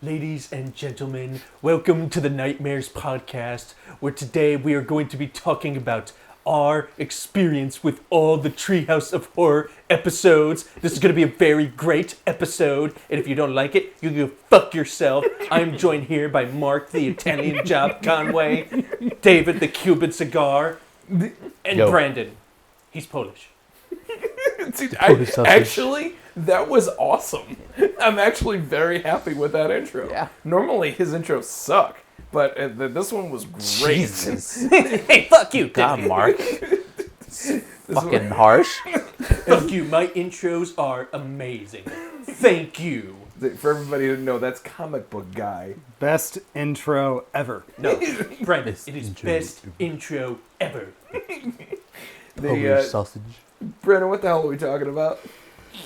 Ladies and gentlemen, welcome to the Nightmares Podcast, where today we are going to be talking about our experience with all the Treehouse of Horror episodes. This is going to be a very great episode, and if you don't like it, you can go fuck yourself. I'm joined here by Mark, the Italian Job Conway, David, the Cuban Cigar, and Brandon. He's Polish. Dude, actually, that was awesome. I'm actually very happy with that intro. Yeah. Normally, his intros suck, but this one was great. Jesus. Hey, fuck you, God, David. Mark. Fucking harsh. Fuck you, my intros are amazing. Thank you. For everybody to know, that's Comic Book Guy. Best intro ever. No, Brandon, it is best intro ever. Polish sausage. Brandon, what the hell are we talking about?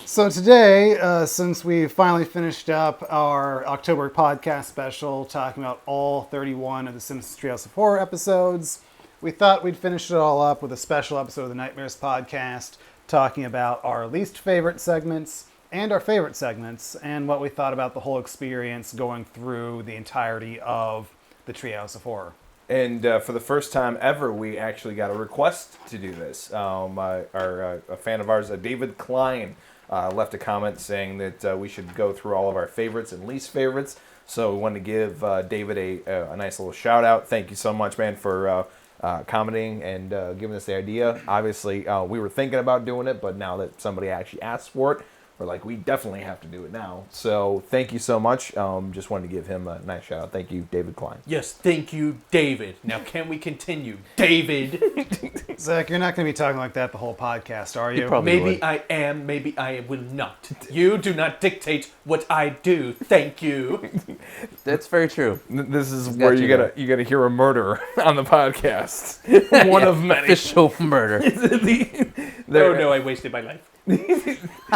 So today, since we finally finished up our October podcast special talking about all 31 of the Simpsons Treehouse of Horror episodes, we thought we'd finish it all up with a special episode of the Nightmares Podcast talking about our least favorite segments and our favorite segments and what we thought about the whole experience going through the entirety of the Treehouse of Horror. And for the first time ever, we actually got a request to do this. A fan of ours, David Klein, left a comment saying that we should go through all of our favorites and least favorites. So we wanted to give David a nice little shout out. Thank you so much, man, for commenting and giving us the idea. Obviously, we were thinking about doing it, but now that somebody actually asked for it, we're like, we definitely have to do it now. So thank you so much. Just wanted to give him a nice shout out. Thank you, David Klein. Yes, thank you, David. Now, can we continue? David. Zach, you're not going to be talking like that the whole podcast, are you? Maybe I am, maybe I will not. You do not dictate what I do. Thank you. That's very true. This is He's where got you you gotta hear a murder on the podcast. One of many. Official murder. No, I wasted my life.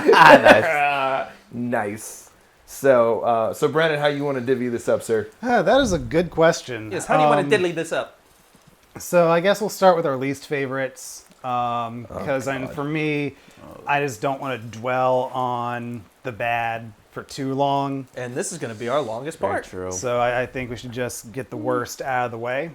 Nice. Nice. So Brandon, how you want to divvy this up, sir? That is a good question. Yes, how do you want to diddly this up? So I guess we'll start with our least favorites, because for me, I just don't want to dwell on the bad for too long. And this is going to be our longest Very part. true. So I think we should just get the worst out of the way.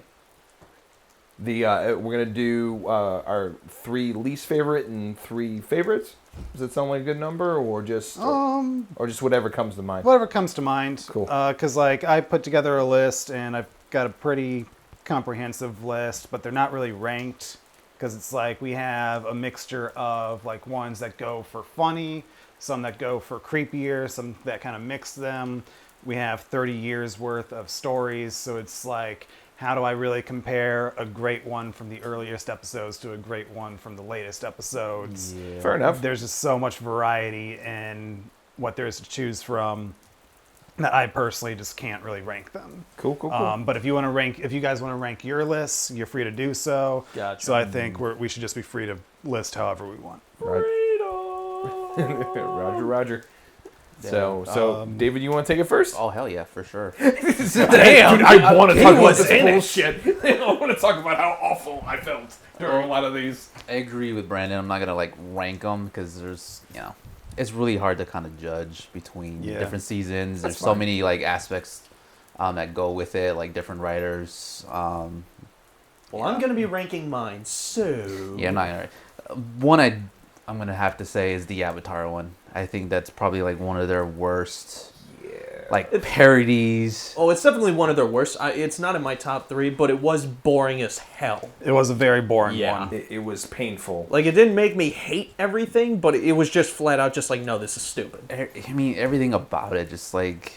We're gonna do our 3 least favorite and 3 favorites. Does that sound like a good number, or just whatever comes to mind? Whatever comes to mind. Cool. Because I put together a list, and I've got a pretty comprehensive list, but they're not really ranked, because it's like we have a mixture of like ones that go for funny, some that go for creepier, some that kind of mix them. We have 30 years worth of stories, so it's like, how do I really compare a great one from the earliest episodes to a great one from the latest episodes? Yeah. Fair enough. There's just so much variety in what there is to choose from that I personally just can't really rank them. Cool. But if you guys want to rank your lists, you're free to do so. Gotcha. So I think we should just be free to list however we want. Roger. So David, you want to take it first? Oh, hell yeah, for sure. Damn, I want to talk about was this in it. bullshit. I want to talk about how awful I felt during a lot of these. I agree with Brandon. I'm not going to, rank them because there's, it's really hard to kind of judge between different seasons. That's There's so fine. many, aspects that go with it, different writers. Well, I'm going to be ranking mine, so... Yeah, I'm not gonna. One I'm gonna have to say is the Avatar one. I think that's probably one of their worst, parodies. Oh, it's definitely one of their worst. It's not in my top 3, but it was boring as hell. It was a very boring Yeah. one. It was painful. Like, it didn't make me hate everything, but it was just flat out just like, no, this is stupid. I mean, everything about it, just it,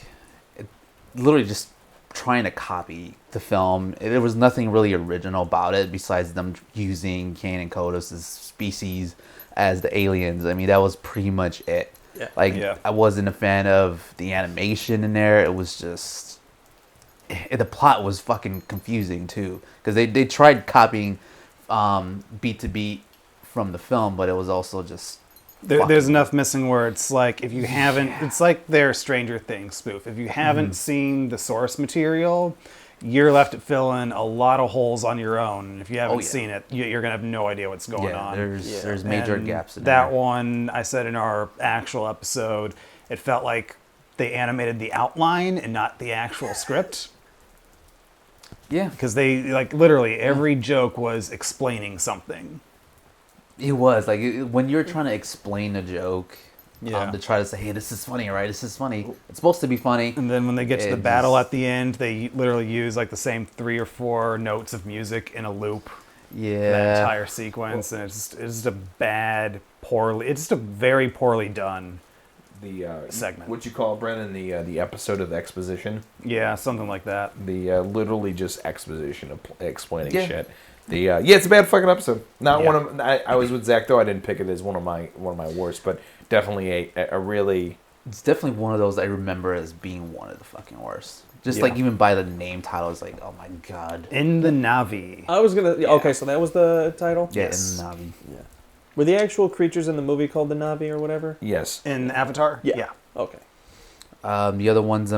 literally just trying to copy the film. There was nothing really original about it besides them using Kane and Kodos' species as the aliens. I mean, that was pretty much it. Yeah. I wasn't a fan of the animation in there. It was just... the plot was fucking confusing, too. Because they tried copying beat to beat from the film, but it was also just... There's enough missing where it's like, if you haven't... It's like their Stranger Things spoof. If you haven't seen the source material, you're left to fill in a lot of holes on your own. If you haven't seen it, you're going to have no idea what's going on. There's major And gaps in that there. one, I said in our actual episode, it felt like they animated the outline and not the actual script. Yeah, Because they, like, literally every joke was explaining something. it was like when you're trying to explain a joke, Yeah. to try to say, "Hey, this is funny, right? This is funny. It's supposed to be funny." And then when they get to the It battle just- at the end, they literally use, like, the same 3 or 4 notes of music in a loop. That Yeah, entire sequence, and it's just a it's just a very poorly done. The Segment. What you call it, Brennan? The episode of exposition. Yeah, something like that. The literally just exposition of explaining Yeah. shit. Yeah, it's a bad fucking episode. Not Yeah. one of. I was with Zach though. I didn't pick it as one of my worst, but definitely a really. it's definitely one of those I remember as being one of the fucking worst. Just Yeah. like even by the name title, it's like, oh my god. In the Navi. I was gonna. Okay, so that was the title. Yeah, Yes. in Navi. Were the actual creatures in the movie called the Navi or whatever? Yes. In Avatar? Yeah. Okay. The other ones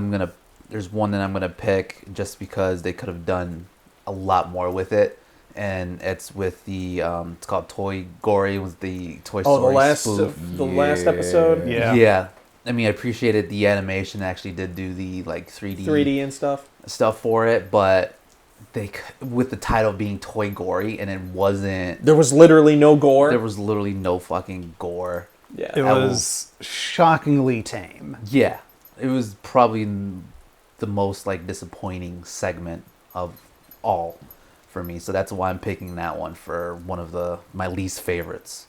there's one that I'm gonna pick just because they could have done a lot more with it, and it's with the it's called Toy Gory. It was the Toy Oh, Story spoof. the last episode. Yeah. Yeah. I mean, I appreciated the animation. Actually, did do the like 3D and stuff. stuff for it, but with the title being Toy Gory, and it wasn't. There was literally no gore. There was literally no fucking gore. Yeah. It was shockingly tame. Yeah, it was probably the most like disappointing segment of all for me. So that's why I'm picking that one for one of my least favorites.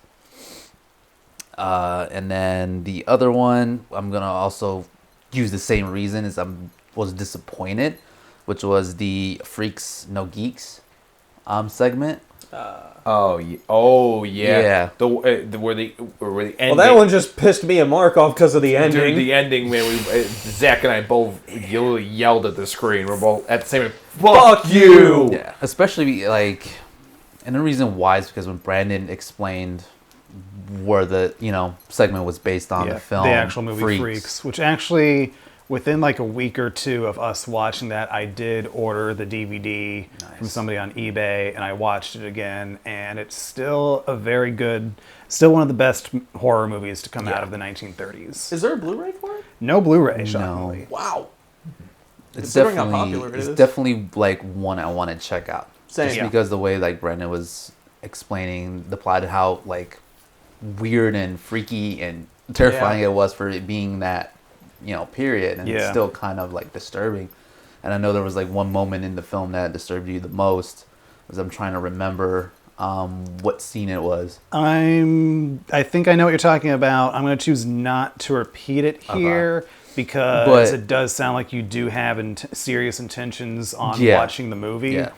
And then the other one, I'm gonna also use the same reason as was disappointed, which was the Freaks No Geeks segment. Oh yeah. Oh yeah. Yeah. The where the ending. Well, that one just pissed me and Mark off because of the ending. Dude, the ending, man. Zach and I both yelled at the screen. We're both at the same time. Fuck you. Yeah, especially like, and the reason why is because when Brandon explained where the segment was based on the film, the actual movie Freaks, which actually within like a week or two of us watching that, I did order the DVD from somebody on eBay, and I watched it again, and it's still still one of the best horror movies to come out of the 1930s. Is there a Blu-ray for it? No Blu-ray, shockingly. Wow. It's Considering how definitely popular it it's is. definitely like one I want to check out. Same. Just Yeah. because the way like Brandon was explaining the plot, and how like weird and freaky and terrifying it was for it being that period, and it's still kind of like disturbing. And I know there was like one moment in the film that disturbed you the most, as I'm trying to remember what scene it was. I think I know what you're talking about. I'm going to choose not to repeat it here because But- it does sound like you do have serious intentions on Yeah. watching the movie. Yeah.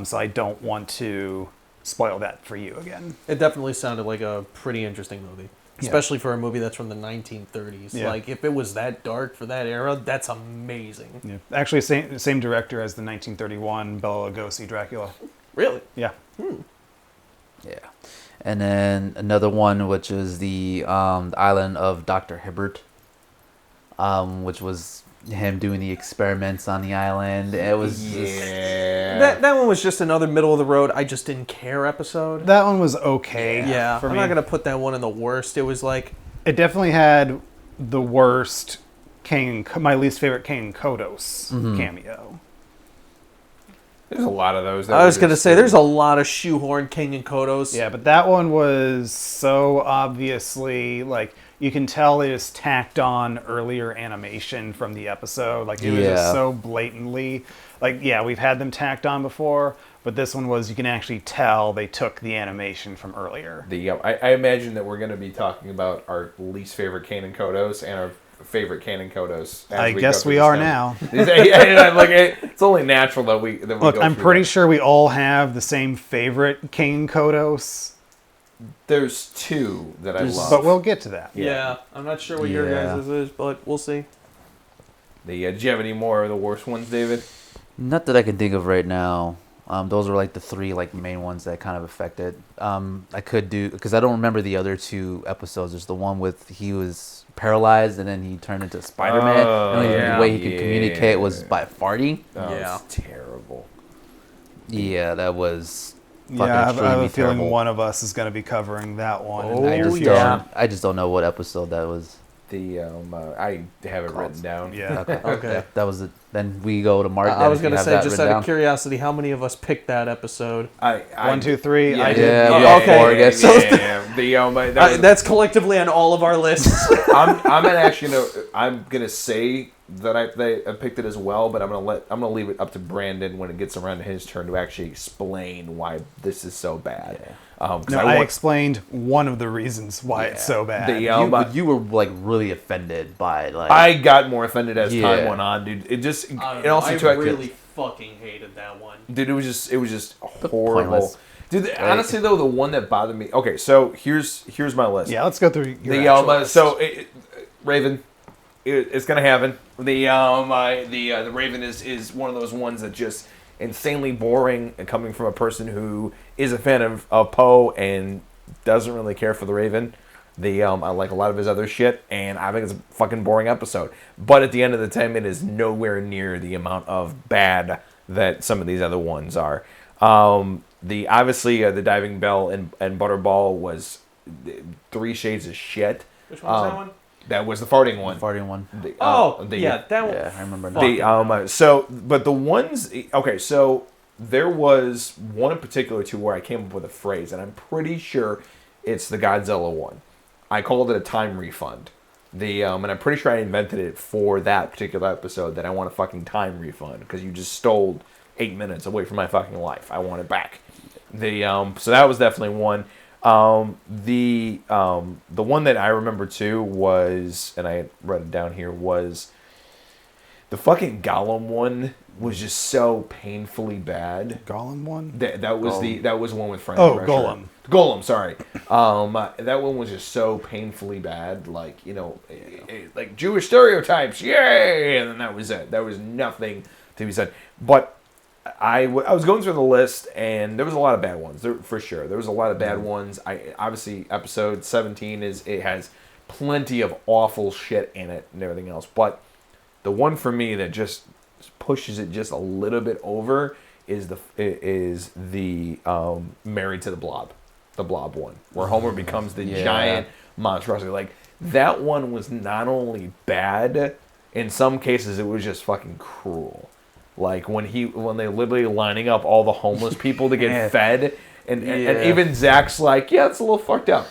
So I don't want to spoil that for you again. It definitely sounded like a pretty interesting movie. Especially for a movie that's from the 1930s. Yeah. Like, if it was that dark for that era, that's amazing. Yeah. Actually, same director as the 1931 Bela Lugosi Dracula. Really? Yeah. Yeah. And then another one, which is the island of Dr. Hibbert, which was him doing the experiments on the island. It was That one was just another middle of the road, I just didn't care episode. That one was okay. Yeah, for I'm me. not going to put that one in the worst. It was like, It definitely had the worst my least favorite Kane Kodos cameo. There's a lot of those. I was going to say, there's a lot of shoehorn King and Kodos. Yeah, but that one was so obviously, like, you can tell they just tacked on earlier animation from the episode. Like, it was just so blatantly, like, yeah, we've had them tacked on before, but this one was, you can actually tell they took the animation from earlier. I imagine that we're going to be talking about our least favorite Kanan Kodos and our favorite Kanan Kodos. I guess we are now. Like, it's only natural that we Look, go I'm through pretty that. sure we all have the same favorite Kane Kodos, There's two that I love. but we'll get to that. Yeah, I'm not sure what your guys' is, but we'll see. Do you have any more of the worst ones, David? not that I can think of right now. Those are like the three like main ones that kind of affected. I could do, because I don't remember the other two episodes. There's the one with he was paralyzed and then he turned into Spider-Man. The only way he could communicate was by farting. Oh, Yeah. it's terrible. Yeah, that was fucking Yeah, I have extremely a feeling terrible. one of us is going to be covering that one. Oh, I just yeah. don't know what episode that was. I have it written down. Yeah. Okay. That was it. Then we go to Mark. I then was if you gonna have say, that just written out down. of curiosity, how many of us picked that episode? 1, 2, 3. Yeah, I did. Yeah, Oh, we all okay. four, I guess. That's collectively on all of our lists. I'm gonna say that I picked it as well, but I'm gonna leave it up to Brandon when it gets around to his turn to actually explain why this is so bad. No, I explained one of the reasons why it's so bad. You were like really offended by like. I got more offended as Yeah. time went on, dude. It just I it also took really fucking hated that one. dude. It was just horrible. Pointless. Dude, honestly though, the one that bothered me. Okay, so here's my list. Yeah, let's go through your The actual list. Raven, it's gonna happen. The Raven is one of those ones that just insanely boring, and coming from a person who is a fan of Poe and doesn't really care for the Raven. I like a lot of his other shit, and I think it's a fucking boring episode. But at the end of the time, it is nowhere near the amount of bad that some of these other ones are. The Diving Bell and Butterball was 3 shades of shit. Which one's that one? That was the farting one. farting one. The, Yeah, that one. Yeah, I remember that. But the ones. Okay, so there was one in particular too where I came up with a phrase, and I'm pretty sure it's the Godzilla one. I called it a time refund. And I'm pretty sure I invented it for that particular episode. That I want a fucking time refund because you just stole 8 minutes away from my fucking life. I want it back. So that was definitely one. The one that I remember too was, and I wrote it down here, was the fucking Gollum one. Was just so painfully bad. Gollum one? That was one with Frank. Oh, Drescher. Golem, sorry. That one was just so painfully bad. Like, like Jewish stereotypes, yay! And then that was it. There was nothing to be said. But I was going through the list, and there was a lot of bad ones, for sure. There was a lot of bad ones. Obviously, episode 17 has plenty of awful shit in it and everything else. But the one for me that just pushes it just a little bit over is the Married to the Blob one, where Homer becomes the giant monstrosity. Like, that one was not only bad, in some cases it was just fucking cruel. Like when they literally lining up all the homeless people to get fed, and even Zach's like, yeah, it's a little fucked up.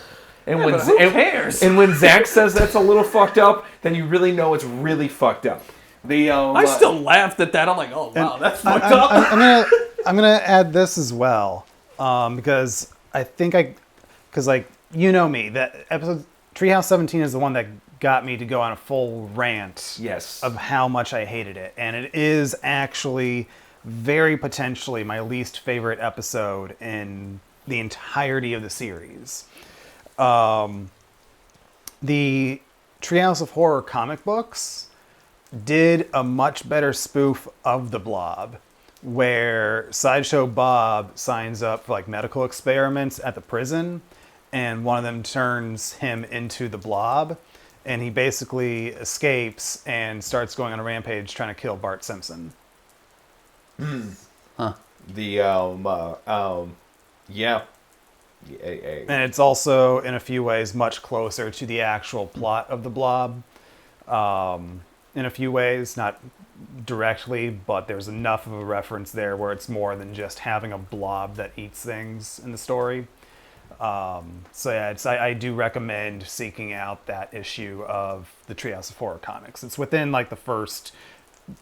And who cares? And when Zach says that's a little fucked up, then you really know it's really fucked up. I still laughed at that. I'm like, oh wow, that's fucked up. I'm gonna add this as well, because I think you know me, that episode Treehouse 17 is the one that got me to go on a full rant of how much I hated it. And it is actually very potentially my least favorite episode in the entirety of the series. The Treehouse of Horror comic books did a much better spoof of the Blob, where Sideshow Bob signs up for like medical experiments at the prison, and one of them turns him into the Blob. And he basically escapes and starts going on a rampage trying to kill Bart Simpson. Huh. Yeah. And it's also, in a few ways, much closer to the actual plot of the Blob. In a few ways, not directly, but there's enough of a reference there where it's more than just having a blob that eats things in the story. I do recommend seeking out that issue of the Treehouse of Horror comics. It's within like the first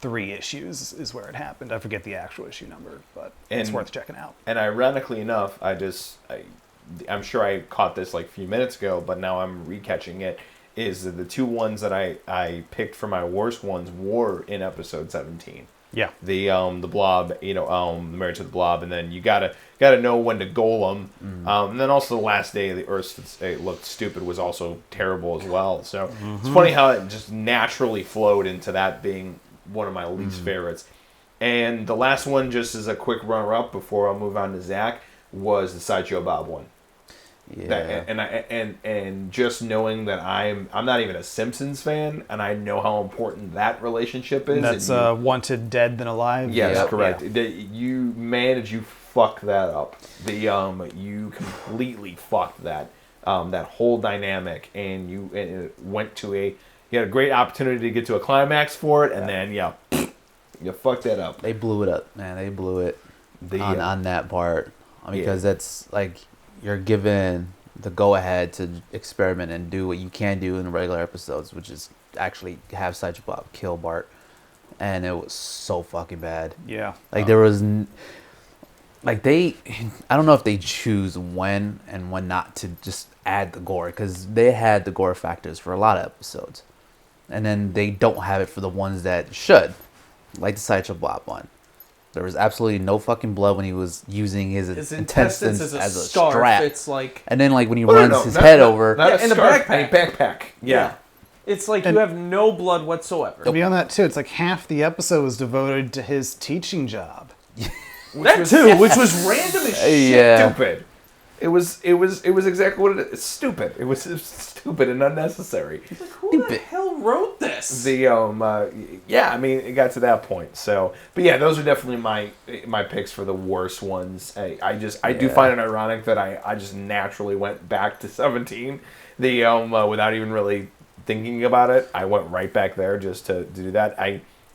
3 issues is where it happened. I forget the actual issue number, but it's worth checking out. And ironically enough, I'm sure I caught this like a few minutes ago, but now I'm recatching it. Is the 2 ones that I picked for my worst ones were in episode 17. Yeah. The Blob, the Marriage to the Blob, and then you gotta know when to Golem. And then also the Last Day of the Earth Looked Stupid was also terrible as well. So it's funny how it just naturally flowed into that being one of my least favorites. And the last one, just as a quick runner-up before I'll move on to Zach, was the Sideshow Bob one. Yeah. And just knowing that I'm not even a Simpsons fan, and I know how important that relationship is. That's wanted dead than alive. Yes, correct. Yeah. Did you fuck that up? You completely fucked that that whole dynamic, and it went to you had a great opportunity to get to a climax for it, and then you fucked that up. They blew it up, man. They blew it on that part. Because that's like you're given the go ahead to experiment and do what you can do in the regular episodes, which is actually have Sideshow Bob kill Bart, and it was so fucking bad. Yeah, like there was like I don't know if they choose when and when not to just add the gore, because they had the gore factors for a lot of episodes, and then they don't have it for the ones that should, like the Sideshow Bob one. There was absolutely no fucking blood when he was using his intestines as a scarf. strap. It's like, and then like when he runs his head over, not in a the backpack. Yeah. It's like you have no blood whatsoever. beyond that too, it's like half the episode was devoted to his teaching job. Which was random as shit. Yeah. Stupid. It was exactly what it is. Stupid. It was stupid and unnecessary. Like, who the hell wrote this? I mean, it got to that point. So, but yeah, those are definitely my picks for the worst ones. I do find it ironic that I just naturally went back to 17. Without even really thinking about it, I went right back there just to do that.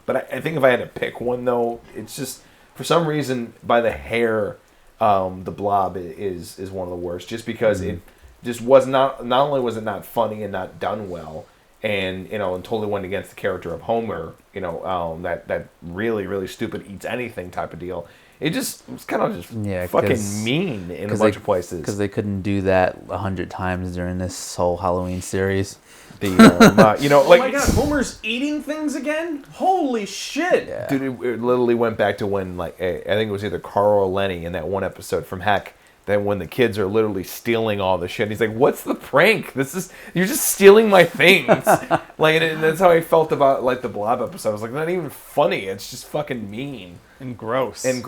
But I think if I had to pick one though, it's just for some reason by the hair. The Blob is one of the worst, just because it just was not only was it not funny and not done well, and and totally went against the character of Homer, that really really stupid eats anything type of deal. It was kind of just fucking mean in a bunch of places because they couldn't do that 100 times during this whole Halloween series. oh my god, Homer's eating things again? Holy shit! Yeah. Dude, it literally went back to when, I think it was either Carl or Lenny in that one episode from Heck, that when the kids are literally stealing all the shit. He's like, "What's the prank? You're just stealing my things." And that's how I felt about the Blob episode. I was like, not even funny. It's just fucking mean And gross. and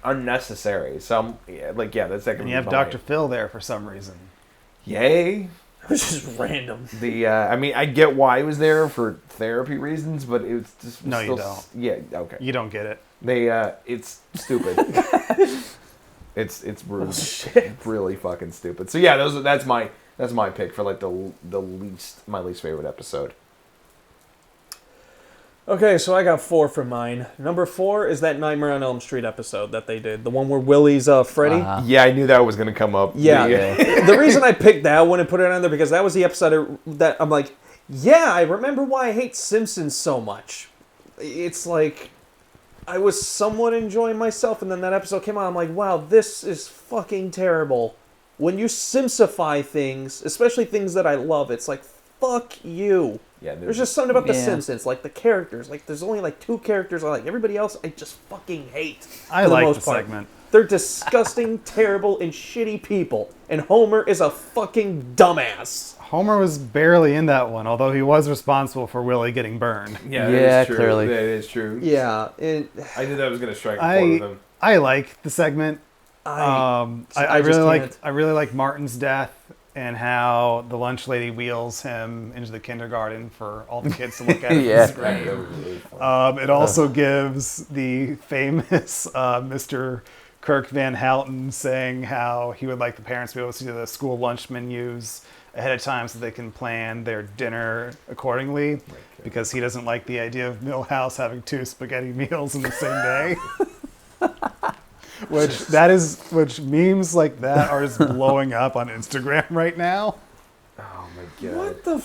unnecessary. So that's that. And you have Dr. Phil there for some reason. Yay. It was just random. I get why he was there for therapy reasons, but it was just No, still, you don't. Yeah, okay. You don't get it. It's stupid. it's rude. Oh, shit. Really fucking stupid. So yeah, that's my pick for my least favorite episode. Okay, so I got 4 for mine. Number 4 is that Nightmare on Elm Street episode that they did. The one where Willie's Freddy. Yeah, I knew that was going to come up. Yeah. The reason I picked that one and put it on there because that was the episode that I'm like, yeah, I remember why I hate Simpsons so much. It's like, I was somewhat enjoying myself, and then that episode came out, I'm like, wow, this is fucking terrible. When you Simsify things, especially things that I love, it's like, fuck you. Yeah, there's just something about The Simpsons, like the characters. Like, there's only 2 characters I like. Everybody else, I just fucking hate. I like the segment. They're disgusting, terrible, and shitty people. And Homer is a fucking dumbass. Homer was barely in that one, although he was responsible for Willie getting burned. Yeah, that is true. Clearly. That is true. Yeah. I knew that was going to strike a chord with him. I like the segment. I really like Martin's death and how the lunch lady wheels him into the kindergarten for all the kids to look at. Yeah. That was really fun. It also gives the famous Mr. Kirk Van Houten saying how he would like the parents to be able to see the school lunch menus ahead of time so they can plan their dinner accordingly, because he doesn't like the idea of Milhouse having 2 spaghetti meals in the same day. Which memes like that are just blowing up on Instagram right now. Oh my god. What the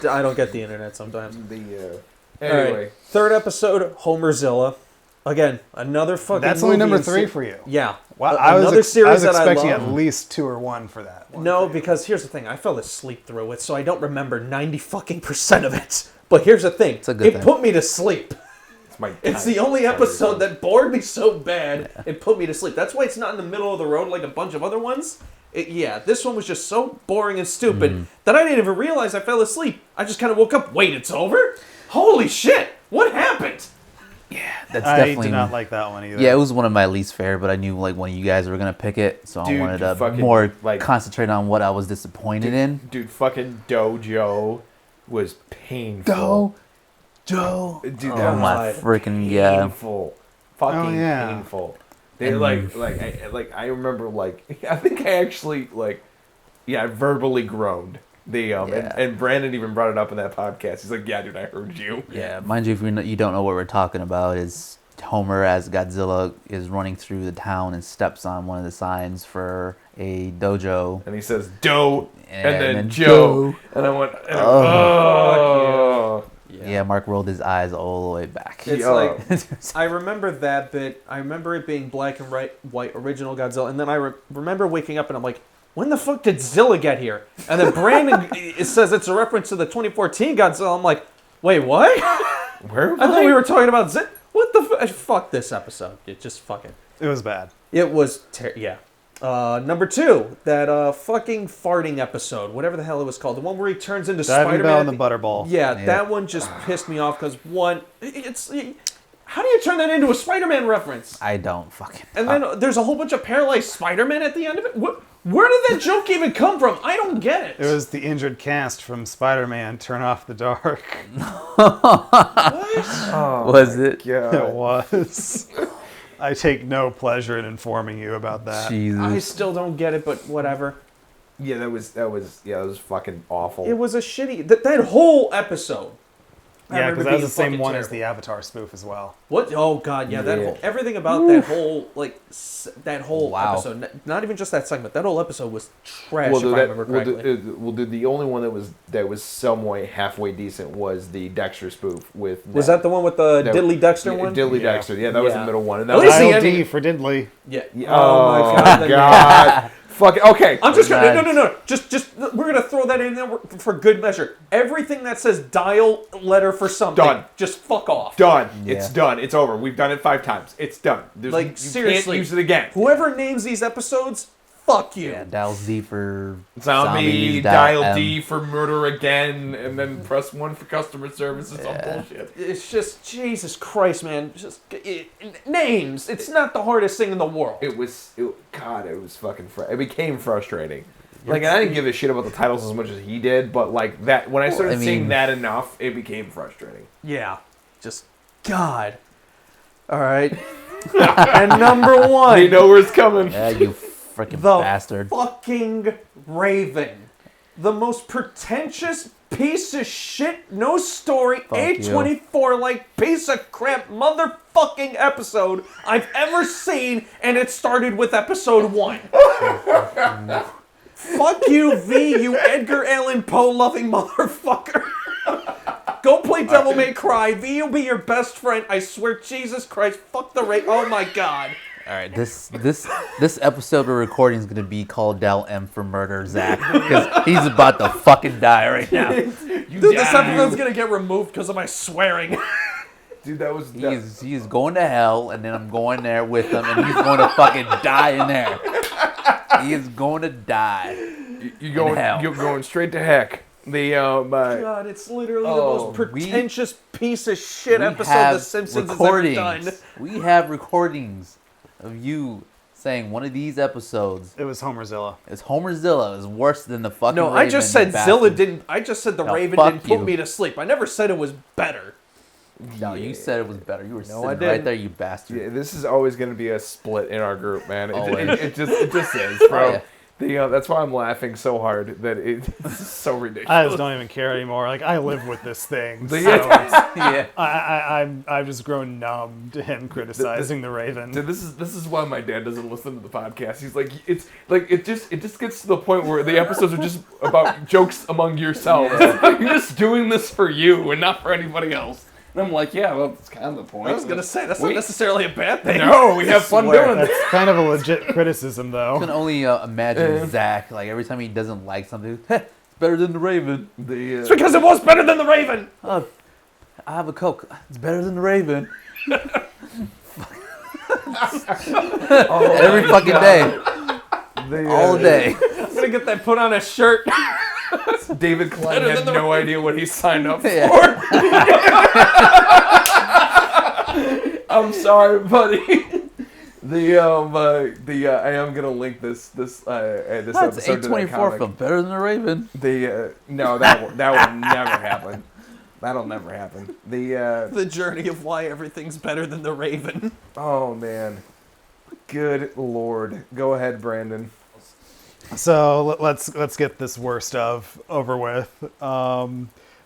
I don't get the internet sometimes. Anyway. All right. 3rd episode, Homerzilla. Again, another fucking That's only number movie 3 for you. Yeah. Well, I was series that I expecting love. at least 2 or 1 for that one. No, because here's the thing. I fell asleep through it, so I don't remember 90% of it. But here's the thing. It put me to sleep. It's the only episode that bored me so bad it put me to sleep. That's why it's not in the middle of the road like a bunch of other ones. This one was just so boring and stupid that I didn't even realize I fell asleep. I just kind of woke up. Wait, it's over? Holy shit! What happened? Yeah, that's I definitely. did not like that one either. Yeah, it was one of my least favorite, but I knew one of you guys were gonna pick it, so I wanted to more concentrate on what I was disappointed in. Dude, fucking Dojo was painful. Joe. Dude, that Oh my freaking yeah. painful. Fucking painful. They I remember I think I actually I verbally groaned. And Brandon even brought it up in that podcast. He's like, "Yeah, dude, I heard you." Yeah, mind you, if you don't know what we're talking about, is Homer as Godzilla is running through the town and steps on one of the signs for a dojo. And he says, "Do," and then Joe. Joe. And I went, "Oh." Yeah, Mark rolled his eyes all the way back. It's like, I remember that bit. I remember it being black and white original Godzilla. And then I remember waking up and I'm like, when the fuck did Zilla get here? And then Brandon, it says it's a reference to the 2014 Godzilla. I'm like, wait, what? Where? I thought we were talking about Zilla. What the fuck this episode. Just fucking. It was bad. It was, yeah. Number 2, that fucking farting episode, whatever the hell it was called, the one where he turns into Diving Spider-Man. Bell and the Butterball. Yeah, that one just pissed me off because how do you turn that into a Spider-Man reference? I don't fucking. And then there's a whole bunch of paralyzed Spider-Man at the end of it. Where did that joke even come from? I don't get it. It was the injured cast from Spider-Man Turn Off the Dark. Oh, was it? God. It was. I take no pleasure in informing you about that. Jesus. I still don't get it, but whatever. Yeah, that was fucking awful. It was a shitty that whole episode. Yeah, because that was the same one as the Avatar spoof as well. What? Oh God, yeah. That Yeah. whole, everything about that whole that whole Wow. episode. Not even just that segment. That whole episode was trash. Well, if I remember correctly. the only one that was some way halfway decent was the Dexter spoof with. Was that the one with the No. Diddley Dexter one? Diddley Yeah. Dexter. Yeah, that was the Yeah. middle one. And At that least was, the ILD ending- for Diddley. Yeah. oh my God. God. Fuck it. Okay. I'm just gonna Nice. no. Just we're gonna throw that in there for good measure. Everything that says dial letter for something, Done. just fuck off. Done. Yeah. It's done. It's over. We've done it 5 times. It's done. You Seriously, can't use it again. Whoever names these episodes, fuck you. Yeah, dial Z for Zombie, zombies, dial M. D for murder again, and then press 1 for customer service. It's all bullshit. It's just Jesus Christ, man. Just names. It's not the hardest thing in the world. It was fucking. It became frustrating. Like, and I didn't give a shit about the titles as much as he did, but like that when I started seeing that enough, it became frustrating. Yeah. Just God. All right. And number 1. You know where it's coming. Yeah, you freaking The bastard. fucking Raven. The most pretentious piece of shit, no story, A24 like piece of crap motherfucking episode I've ever seen, and it started with episode 1. Fuck you, V, you Edgar Allan Poe loving motherfucker. Go play Devil May Cry. V will be your best friend. I swear, Jesus Christ. Fuck the Raven. Oh my God. All right, this episode we're recording is gonna be called Del M for Murder Zach because he's about to fucking die right now. Dude, this episode's gonna get removed because of my swearing. Dude, that was. He's going to hell, and then I'm going there with him, and he's going to fucking die in there. He is going to die. You're going straight to heck. God, it's literally the most pretentious piece of shit episode The Simpsons has ever done. We have recordings of you saying one of these episodes. It was Homerzilla. It's Homerzilla is worse than the fucking No, Raven, I just said you Zilla bastard. didn't. I just said the No, Raven fuck didn't put you. me to sleep. I never said it was better. No, you said it was better. You were sitting I right didn't. there, you bastard. Yeah, this is always going to be a split in our group, man. Always. It just is, bro. Yeah. That's why I'm laughing so hard that it's so ridiculous. I just don't even care anymore. Like, I live with this thing. So Yeah. I've just grown numb to him criticizing the Raven. So this is why my dad doesn't listen to the podcast. He's like, it just gets to the point where the episodes are just about jokes among yourselves. You're just doing this for you and not for anybody else. And I'm like, yeah, well, that's kind of the point. I was gonna say that's not necessarily a bad thing. No, we have fun doing this. That's kind of a legit criticism, I though. can only imagine Zach, like every time he doesn't like something, it's better than the Raven. It's because it was better than the Raven. Oh, I have a Coke. It's better than the Raven. Every fucking day. All day. I'm gonna get that put on a shirt. David Klein Better had than the no idea what he signed up for. Yeah. I'm sorry, buddy. I am gonna link this That's episode to that A24 comic. film. Better than the Raven. No, that will never happen. That'll never happen. The journey of why everything's better than the Raven. Oh man. Good Lord. Go ahead, Brandon. So let's get this worst of over with. All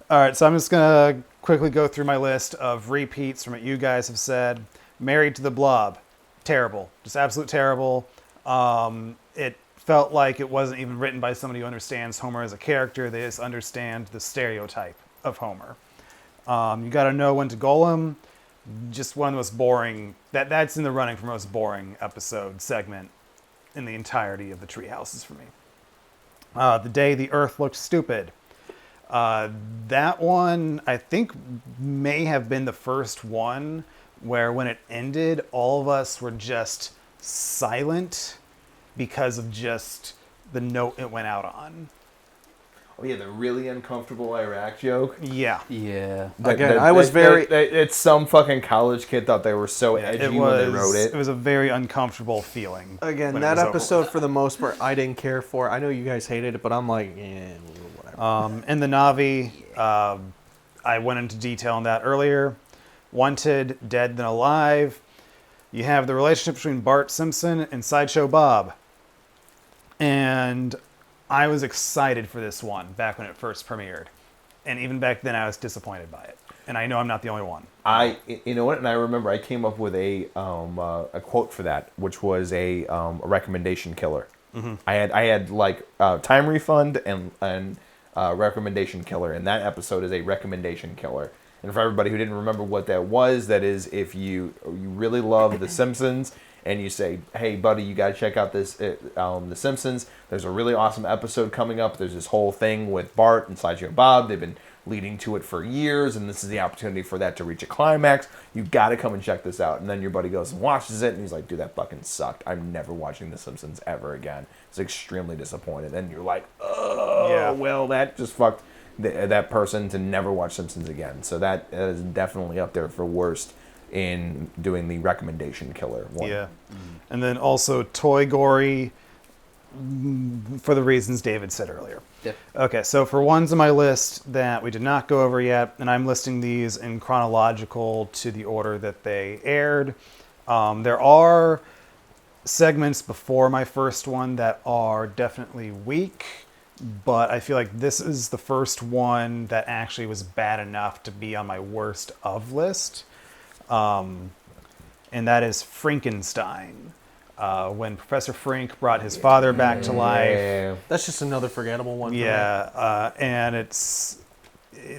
right, so I'm just gonna quickly go through my list of repeats from what you guys have said. Married to the Blob, terrible, just absolute terrible. It felt like it wasn't even written by somebody who understands Homer as a character. They just understand the stereotype of Homer. You Gotta Know When to Golem, just one of the most boring. That's in the running for most boring episode segment in the entirety of the Treehouses for me. The Day the Earth Looked Stupid. That one, I think, may have been the first one where when it ended, all of us were just silent because of just the note it went out on. Oh yeah, the really uncomfortable Iraq joke. Yeah. Yeah. Again, I was very... It's some fucking college kid thought they were so edgy when they wrote it. It was a very uncomfortable feeling. Again, when that it was episode, for the most part, I didn't care for. I know you guys hated it, but I'm like, whatever. In the Navi, I went into detail on that earlier. Wanted, Dead Than Alive. You have the relationship between Bart Simpson and Sideshow Bob. And I was excited for this one back when it first premiered. And even back then, I was disappointed by it. And I know I'm not the only one. You know what? And I remember I came up with a quote for that, which was a recommendation killer. Mm-hmm. I had like time refund and recommendation killer, and that episode is a recommendation killer. And for everybody who didn't remember what that was, that is if you really love The Simpsons and you say, hey, buddy, you got to check out this The Simpsons. There's a really awesome episode coming up. There's this whole thing with Bart and Sideshow Bob. They've been leading to it for years, and this is the opportunity for that to reach a climax. You got to come and check this out. And then your buddy goes and watches it, and he's like, dude, that fucking sucked. I'm never watching The Simpsons ever again. He's extremely disappointed. And you're like, oh, yeah. Well, that just fucked that person to never watch Simpsons again. So that is definitely up there for worst in doing the recommendation killer one. Yeah. And then also Toy Gory, for the reasons David said earlier. Yep. Okay, so for ones on my list that we did not go over yet, and I'm listing these in chronological to the order that they aired. There are segments before my first one that are definitely weak, but I feel like this is the first one that actually was bad enough to be on my worst of list. And that is Frankenstein. When Professor Frink brought his father back to life. That's just another forgettable one. Yeah, and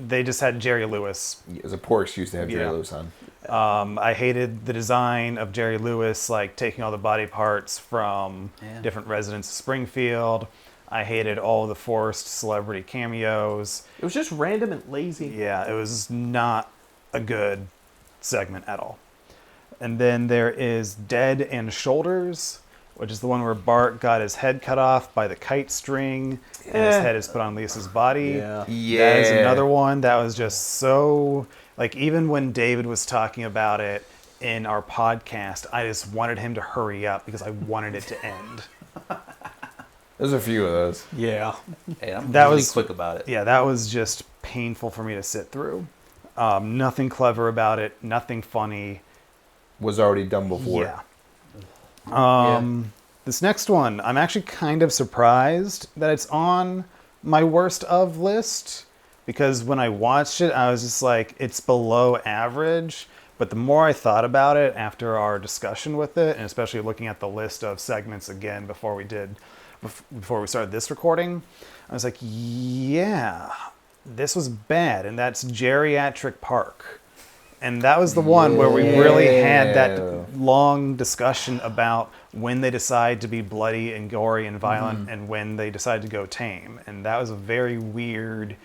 they just had Jerry Lewis. It was a poor excuse to have Jerry Lewis on. I hated the design of Jerry Lewis, like taking all the body parts from different residents of Springfield. I hated all the forced celebrity cameos. It was just random and lazy. Yeah, it was not a good segment at all. And then there is Dead and Shoulders, which is the one where Bart got his head cut off by the kite string, and his head is put on Lisa's body. Yeah. That is another one that was just so... Like, even when David was talking about it in our podcast, I just wanted him to hurry up because I wanted it to end. There's a few of those. Yeah. Hey, I'm That really was quick about it. Yeah, that was just painful for me to sit through. Nothing clever about it, nothing funny. Was already done before. Yeah. This next one, I'm actually kind of surprised that it's on my worst of list, because when I watched it, I was just like, it's below average. But the more I thought about it after our discussion with it, and especially looking at the list of segments again before we started this recording, I was like, yeah, this was bad. And that's Geriatric Park. And that was the one where we really had that long discussion about when they decide to be bloody and gory and violent and when they decide to go tame. And that was a very weird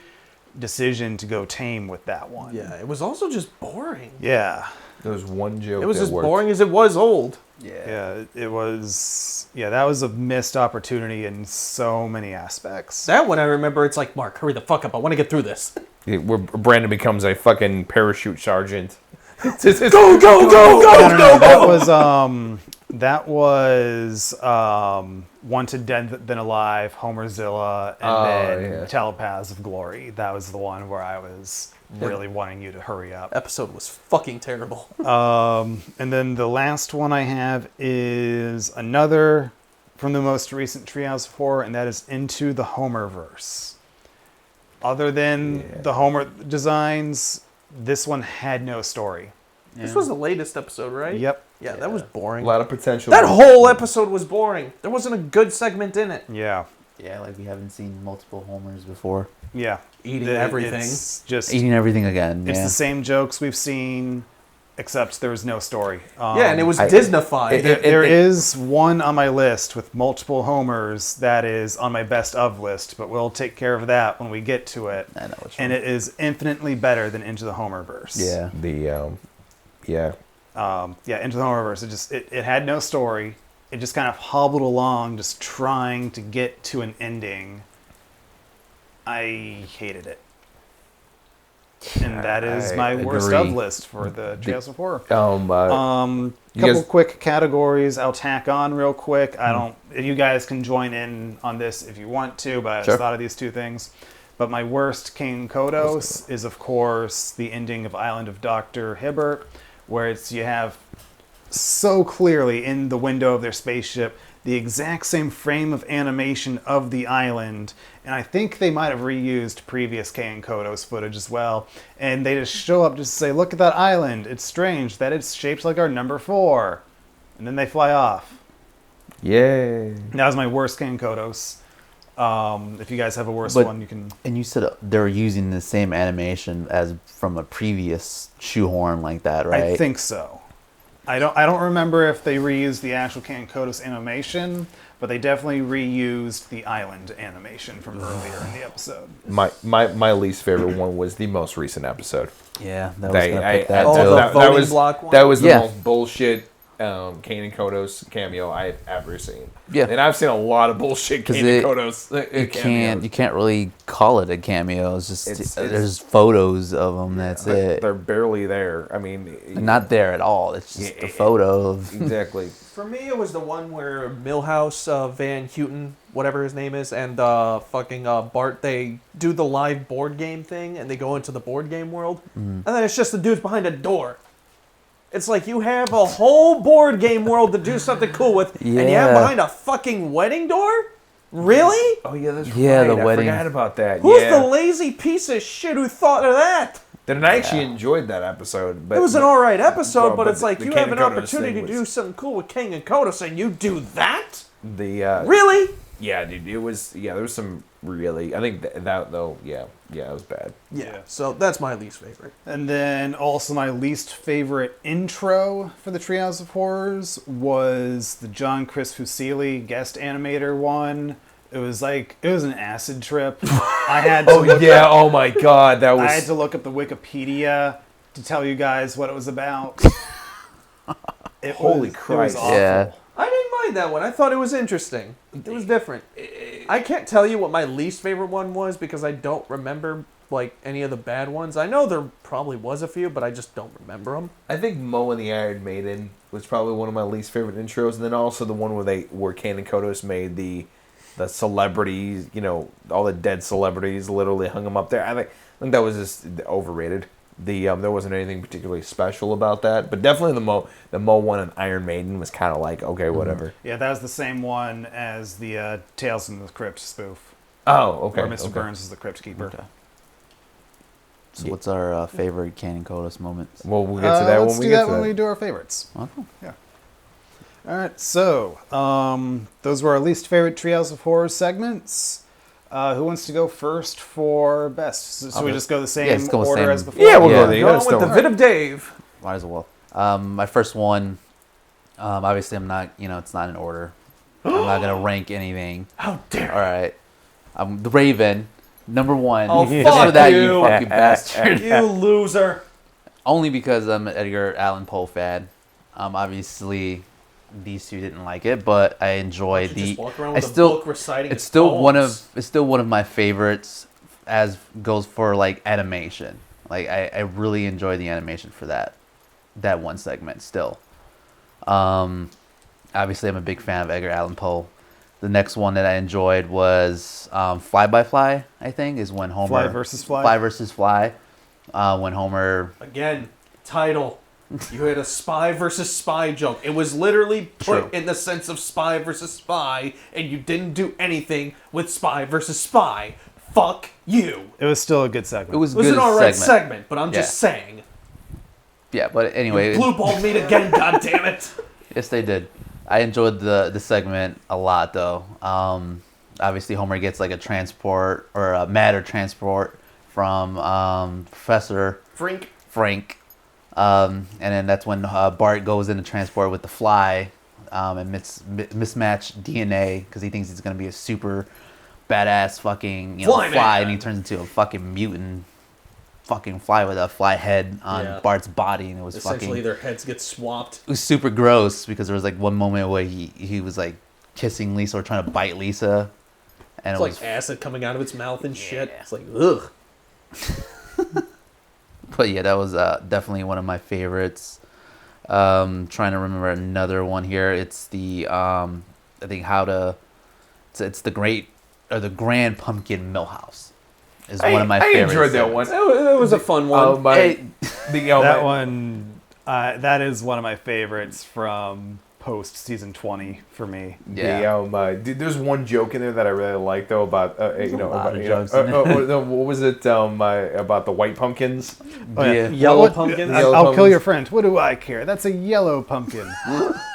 decision to go tame with that one. Yeah, it was also just boring. Yeah. There was one joke. It was that as worked. boring as it was old. Yeah, it was... Yeah, that was a missed opportunity in so many aspects. That one I remember, it's like, Mark, hurry the fuck up. I want to get through this. Where Brandon becomes a fucking parachute sergeant. Go, go, go, go, No, that was Wanted Dead Than Alive, Homerzilla, and then Telepaths of Glory. That was the one where I was really wanting you to hurry up. Episode was fucking terrible. And then the last one I have is another from the most recent Treehouse of Horror, and that is Into the Homerverse. Other than the Homer designs, this one had no story. This was the latest episode, right? Yep. Yeah, that was boring. A lot of potential. That whole episode was boring. There wasn't a good segment in it. Yeah. Yeah, like we haven't seen multiple Homers before. Yeah. Eating everything. It's just Eating everything again. it's yeah. the same jokes we've seen, except there was no story. Yeah, and it was Disneyfied. There is one on my list with multiple Homers that is on my best of list, but we'll take care of that when we get to it. I know which And one. it is infinitely better than Into the Homerverse. Yeah. Into the Homerverse. It had no story. It just kind of hobbled along, just trying to get to an ending. I hated it. And that is my worst agree. of list for the Treehouse of Horror. You Couple guys- quick categories I'll tack on real quick. You guys can join in on this if you want to, but I just thought of these two things. But my worst King Kodos is, of course, the ending of Island of Dr. Hibbert, where you have so clearly in the window of their spaceship the exact same frame of animation of the island, and I think they might have reused previous K and Kodos footage as well, and they just show up just to say, look at that island, it's strange that it's shaped like our number 4, and then they fly off. Yay. That was my worst K and Kodos. If you guys have a worse But- one, you can... And you said they're using the same animation as from a previous shoehorn like that, right? I think so. I don't remember if they reused the actual King Kodos animation, but they definitely reused the island animation from earlier in the episode. My least favorite one was the most recent episode. Yeah, that was gonna pick that Oh, too. the that voting was block one? that was the Yeah. most bullshit Kane and Kodos cameo I've ever seen. Yeah. And I've seen a lot of bullshit 'Cause Kane and Kodos you can't really call it a cameo. It's just It's- there's photos of them. That's it. They're barely there. I mean, Not there at all. It's just Yeah, a photo of. exactly. For me, it was the one where Milhouse, Van Houten, whatever his name is, and fucking Bart, they do the live board game thing, and they go into the board game world, and then it's just the dudes behind a door. It's like you have a whole board game world to do something cool with, and you have Yeah. behind a fucking wedding door? Really? Oh yeah, that's Yeah, right. the I wedding. forgot about that. Who's yeah. the lazy piece of shit who thought of that? And I actually enjoyed that episode. But It was an alright episode, but it's the- like the you Kane have an and Kodos opportunity thing to do was- something cool with King and Kodos, and you do that? The Really? yeah, dude, it was there was some really. I think that though, yeah, it was bad. Yeah. So that's my least favorite. And then also my least favorite intro for the Treehouse of Horrors was the John Chris Fusili guest animator one. It was an acid trip. I had to look up, Oh my god, that was. I had to look up the Wikipedia to tell you guys what it was about. Holy It was Christ. awful. Yeah. I didn't mind that one. I thought it was interesting. It was different. I can't tell you what my least favorite one was because I don't remember like any of the bad ones. I know there probably was a few, but I just don't remember them. I think Mo and the Iron Maiden was probably one of my least favorite intros, and then also the one where Kane and Kodos made the celebrities, all the dead celebrities, literally hung them up there. I think that was just overrated. There wasn't anything particularly special about that, but definitely the Mo one and Iron Maiden was kind of like, okay, whatever. Yeah, that was the same one as the Tales from the Crypt spoof. Oh, okay. Where Mr. okay. Burns is the Crypt Keeper. Okay. So what's our favorite Kane and Kodos moments? Well, we'll get to that Let's when we do get that to when that. we do our favorites. Okay. Yeah. All right, so those were our least favorite Treehouse of Horror segments. Who wants to go first for best? So we just go the same let's go with order same. as before? Yeah, we'll Yeah. go there. You Going gotta with the start. vid of Dave. Might as well. My first one, obviously I'm not, it's not in order. I'm not going to rank anything. How dare All right. The Raven, number one. Oh, Just fuck for that, you. you fucking bastard. you loser. Only because I'm an Edgar Allan Poe fan. Obviously, these two didn't like it, but I enjoyed Just walk around I with still, a book reciting it's his still poems. it's still one of my favorites as goes for like animation. Like I really enjoy the animation for that one segment still. Obviously I'm a big fan of Edgar Allan Poe. The next one that I enjoyed was Fly by Fly, I think, is when Homer Fly versus Fly? Fly versus Fly. when Homer. Again, title. You had a spy versus spy joke. It was literally put True. in the sense of spy versus spy, and you didn't do anything with spy versus spy. Fuck you. It was still a good segment. It was It was good an alright segment. segment, but I'm just Yeah. saying. Yeah, but anyway, Blue balled me again, goddammit. yes, they did. I enjoyed the segment a lot, though. Obviously, Homer gets like a transport or a matter transport from Professor Frank. And then that's when Bart goes into transport with the fly and mismatched DNA because he thinks he's going to be a super badass fucking Fly fly, man. and he turns into a fucking mutant fucking fly with a fly head on Yeah. Bart's body, and it was Essentially, fucking... their heads get swapped. It was super gross because there was like one moment where he was like kissing Lisa or trying to bite Lisa, and It's it like was... acid coming out of its mouth and shit. It's like, ugh. But yeah, that was definitely one of my favorites. Trying to remember another one here. It's the I think it's the Grand Pumpkin Millhouse is one of my I favorites. enjoyed that one. That was a fun one. That one, that is one of my favorites from post season 20 for me. Yeah. Dude, there's one joke in there that I really like though about lot of about jokes in there. what was it about the white pumpkins? Oh, Yeah. Yellow What- pumpkins? Yellow I'll kill pumpkins. your friend. What do I care? That's a yellow pumpkin.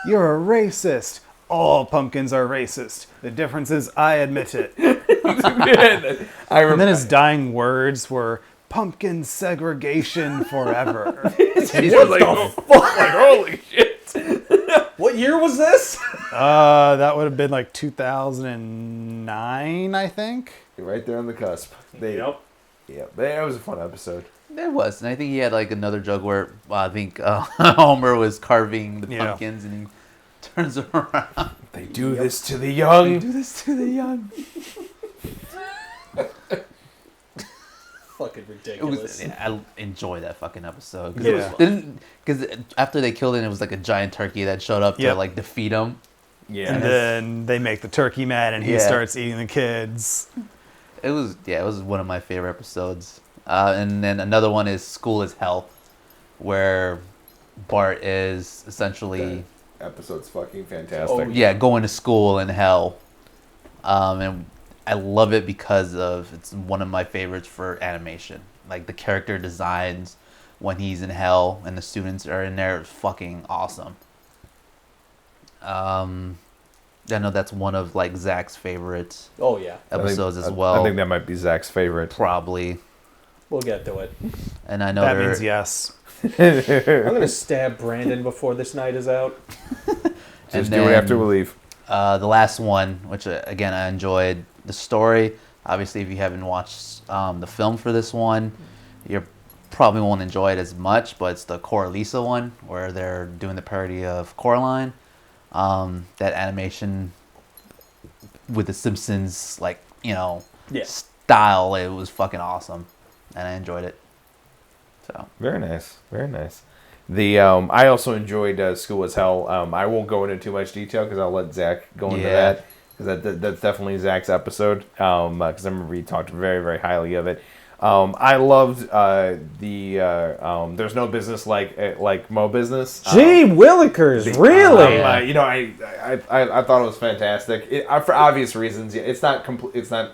You're a racist. All pumpkins are racist. The difference is I admit it. I And then remember. his dying words were pumpkin segregation forever. He's like, oh, fuck, like, holy shit. What year was this? That would have been like 2009, I think. You're right there on the cusp. Yep. Yeah, that was a fun episode. There was, and I think he had like another joke where I think Homer was carving the Yeah. pumpkins, and he turns around. They do this to the young. Do this to the young. Fucking It ridiculous. was. I enjoy that fucking episode. Yeah. Because after they killed it, it was like a giant turkey that showed up to Yep. like defeat him. Yeah. And then they make the turkey mad and he Yeah. starts eating the kids. It was one of my favorite episodes. And then another one is School is Hell, where Bart is essentially Episode's fucking fantastic. going to school in hell. And I love it because it's one of my favorites for animation. Like the character designs when he's in hell and the students are in there is fucking awesome. I know that's one of like Zach's favorite Oh, yeah. episodes I as think, well. I think that might be Zach's favorite. Probably. We'll get to it. And I know That there- means yes. I'm going to stab Brandon before this night is out. Just and do it after then, we leave. The last one, which again I enjoyed the story. Obviously, if you haven't watched the film for this one, you probably won't enjoy it as much. But it's the Cora Lisa one, where they're doing the parody of Coraline. That animation with the Simpsons, like Yeah. style, it was fucking awesome, and I enjoyed it. So Very nice. Very nice. The I also enjoyed School as Hell. I won't go into too much detail because I'll let Zach go into Yeah. that. Because that's definitely Zach's episode. Because I remember he talked very, very highly of it. I loved There's No Business like Mo Business. Gee Willikers, really? I thought it was fantastic. For obvious reasons. It's not It's not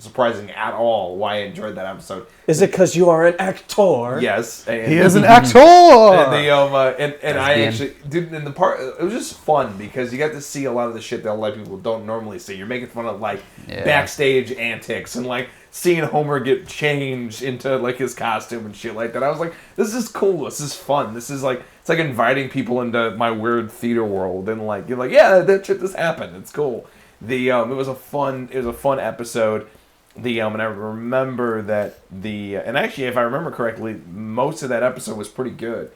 surprising at all why I enjoyed that episode. Is it because you are an actor? Yes, and, He is an actor! And I Dan. actually did in the part. It was just fun because you got to see a lot of the shit that a lot of people don't normally see. You're making fun of like Yeah. backstage antics and like seeing Homer get changed into like his costume and shit like that. I was like, this is cool. This is fun. This is like it's like inviting people into my weird theater world and like you're like, yeah, that shit just happened. It's cool. It was a fun episode. And I remember that and actually, if I remember correctly, most of that episode was pretty good.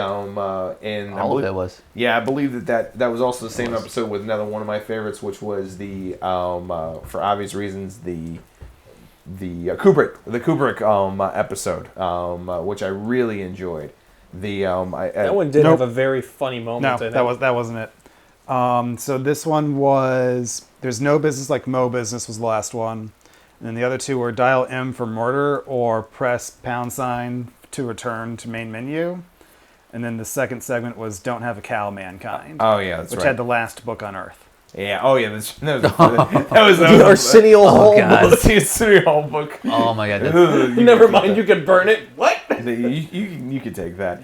all of it was. Yeah, I believe that was also the same episode with another one of my favorites, which was the for obvious reasons the Kubrick episode, which I really enjoyed. That one did Nope. have a very funny moment No, in that it. wasn't it. So this one was There's No Business Like Mo Business was the last one. And the other two were dial M for murder or press #sign to return to main menu. And then the second segment was Don't Have a Cow, Mankind. Oh yeah, that's which right. had the last book on Earth. Yeah. Oh yeah. That was The Arsenio Hall God. book. the City Hall book. Oh my god. Never mind, you can burn it. What? You could take that.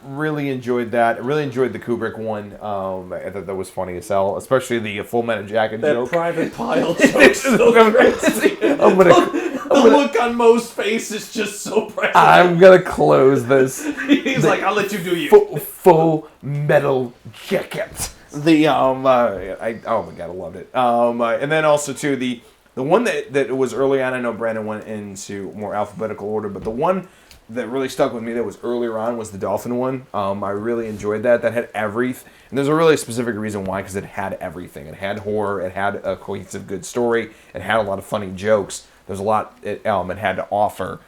Really enjoyed that. Really enjoyed the Kubrick one. I thought that was funny as hell, especially the Full Metal Jacket That joke. private pile joke's so crazy. The look on Mo's face is just so priceless. I'm gonna close this. He's like, I'll let you do you. Full Metal Jacket. The oh my god, I loved it. And then also too the one that was early on. I know Brandon went into more alphabetical order, but the one that really stuck with me that was earlier on was the dolphin one. I really enjoyed that. That had everything. And there's a really specific reason why, because it had everything. It had horror. It had a cohesive, good story. It had a lot of funny jokes. There's a lot it had to offer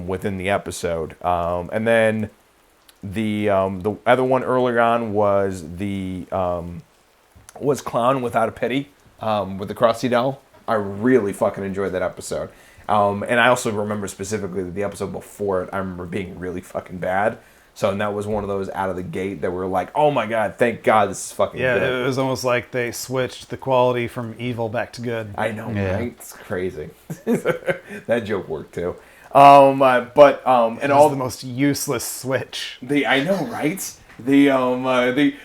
within the episode. And then the other one earlier on was was Clown Without a Pity with the Krusty doll. I really fucking enjoyed that episode. And I also remember specifically that the episode before it, I remember being really fucking bad. So, and that was one of those out of the gate that were like, oh my god, thank god this is fucking good. Yeah, it was almost like they switched the quality from evil back to good. I know, Yeah. right? It's crazy. That joke worked too. And It all was the most useless switch. I know, right? The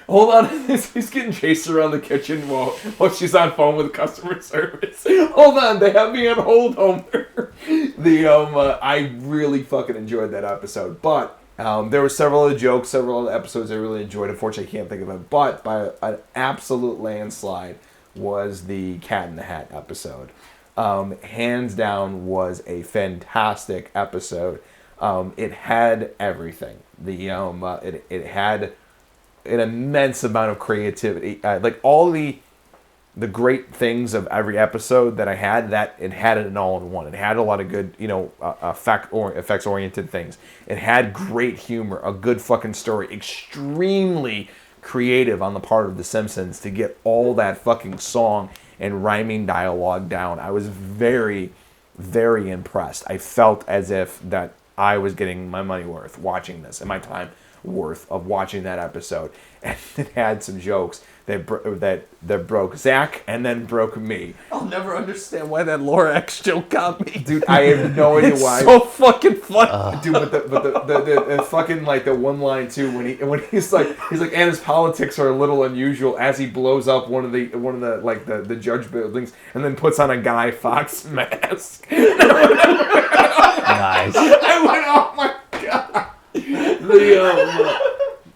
hold on, he's getting chased around the kitchen while she's on phone with customer service. Hold on, they have me on hold, Homer. I really fucking enjoyed that episode, but there were several other jokes, several other episodes I really enjoyed. Unfortunately, I can't think of it, but by an absolute landslide was the Cat in the Hat episode. Hands down, was a fantastic episode. It had everything. It had an immense amount of creativity. Like all the great things of every episode that I had, that it had it all in one. It had a lot of good, effects oriented things. It had great humor, a good fucking story, extremely creative on the part of the Simpsons to get all that fucking song and rhyming dialogue down. I was very, very impressed. I felt as if that I was getting my money worth watching this, and my time worth of watching that episode. And it had some jokes that broke Zach and then broke me. I'll never understand why that Lorax joke got me. Dude, I have no idea It's why. so fucking funny. Dude, but the fucking like the one line too when he's like and his politics are a little unusual as he blows up one of the like the judge buildings and then puts on a Guy Fawkes mask. Nice. I went, oh my god.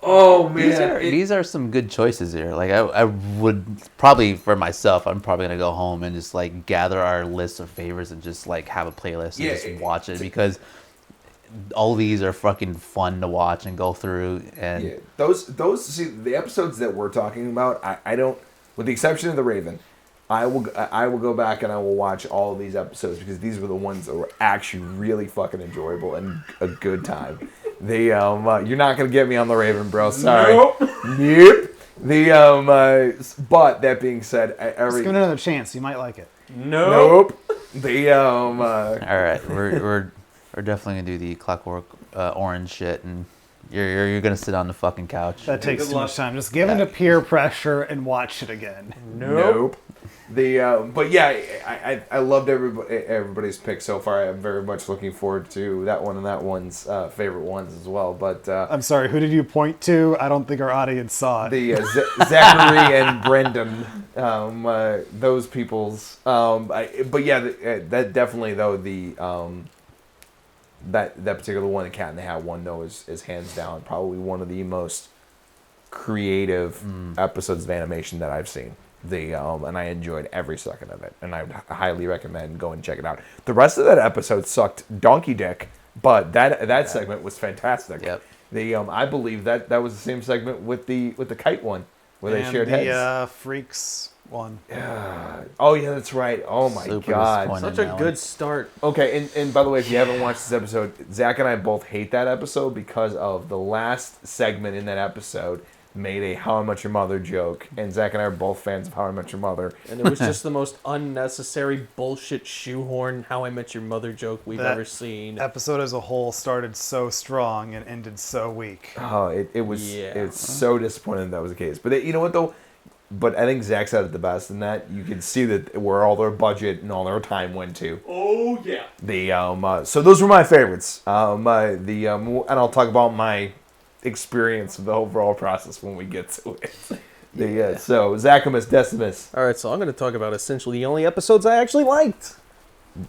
Oh man, These are some good choices here. Like I would probably, for myself, I'm probably gonna go home and just like gather our list of favorites and just like have a playlist and just watch it, because all these are fucking fun to watch and go through. And yeah, those see the episodes that we're talking about. I don't, with the exception of the Raven, I will go back and I will watch all of these episodes because these were the ones that were actually really fucking enjoyable and a good time. You're not gonna get me on the Raven, bro. Sorry. Nope. But that being said, Just give it another chance. You might like it. nope. all right, we're definitely gonna do the Clockwork Orange shit, and you're gonna sit on the fucking couch. That takes Good too luck. much time. Just give in to peer pressure and watch it again. Nope. But yeah, I loved everybody's pick so far. I'm very much looking forward to that one and that one's favorite ones as well. But I'm sorry, who did you point to? I don't think our audience saw it. the Zachary and Brendan, those people's. But yeah, that definitely though that particular one, the Cat in the Hat one though, is hands down probably one of the most creative episodes of animation that I've seen. And I enjoyed every second of it, and I would highly recommend going and check it out. The rest of that episode sucked donkey dick, but that segment was fantastic. Yep. I believe that was the same segment with the kite one where they shared heads. The Freaks one. Oh yeah, that's right. Oh my Super god. disappointed. Such a that good one. start. Okay, and by the way, if you haven't watched this episode, Zach and I both hate that episode because of the last segment in that episode. made a How I Met Your Mother joke, and Zach and I are both fans of How I Met Your Mother. And it was just the most unnecessary bullshit shoehorn How I Met Your Mother joke we've That ever seen. Episode as a whole started so strong and ended so weak. Oh, it's so disappointing that was the case. But you know what though? But I think Zach said it the best in that you can see that where all their budget and all their time went to. Oh yeah. So those were my favorites. And I'll talk about my experience of the overall process when we get to it. So Zachamus Decimus. All right, so I'm going to talk about essentially the only episodes I actually liked.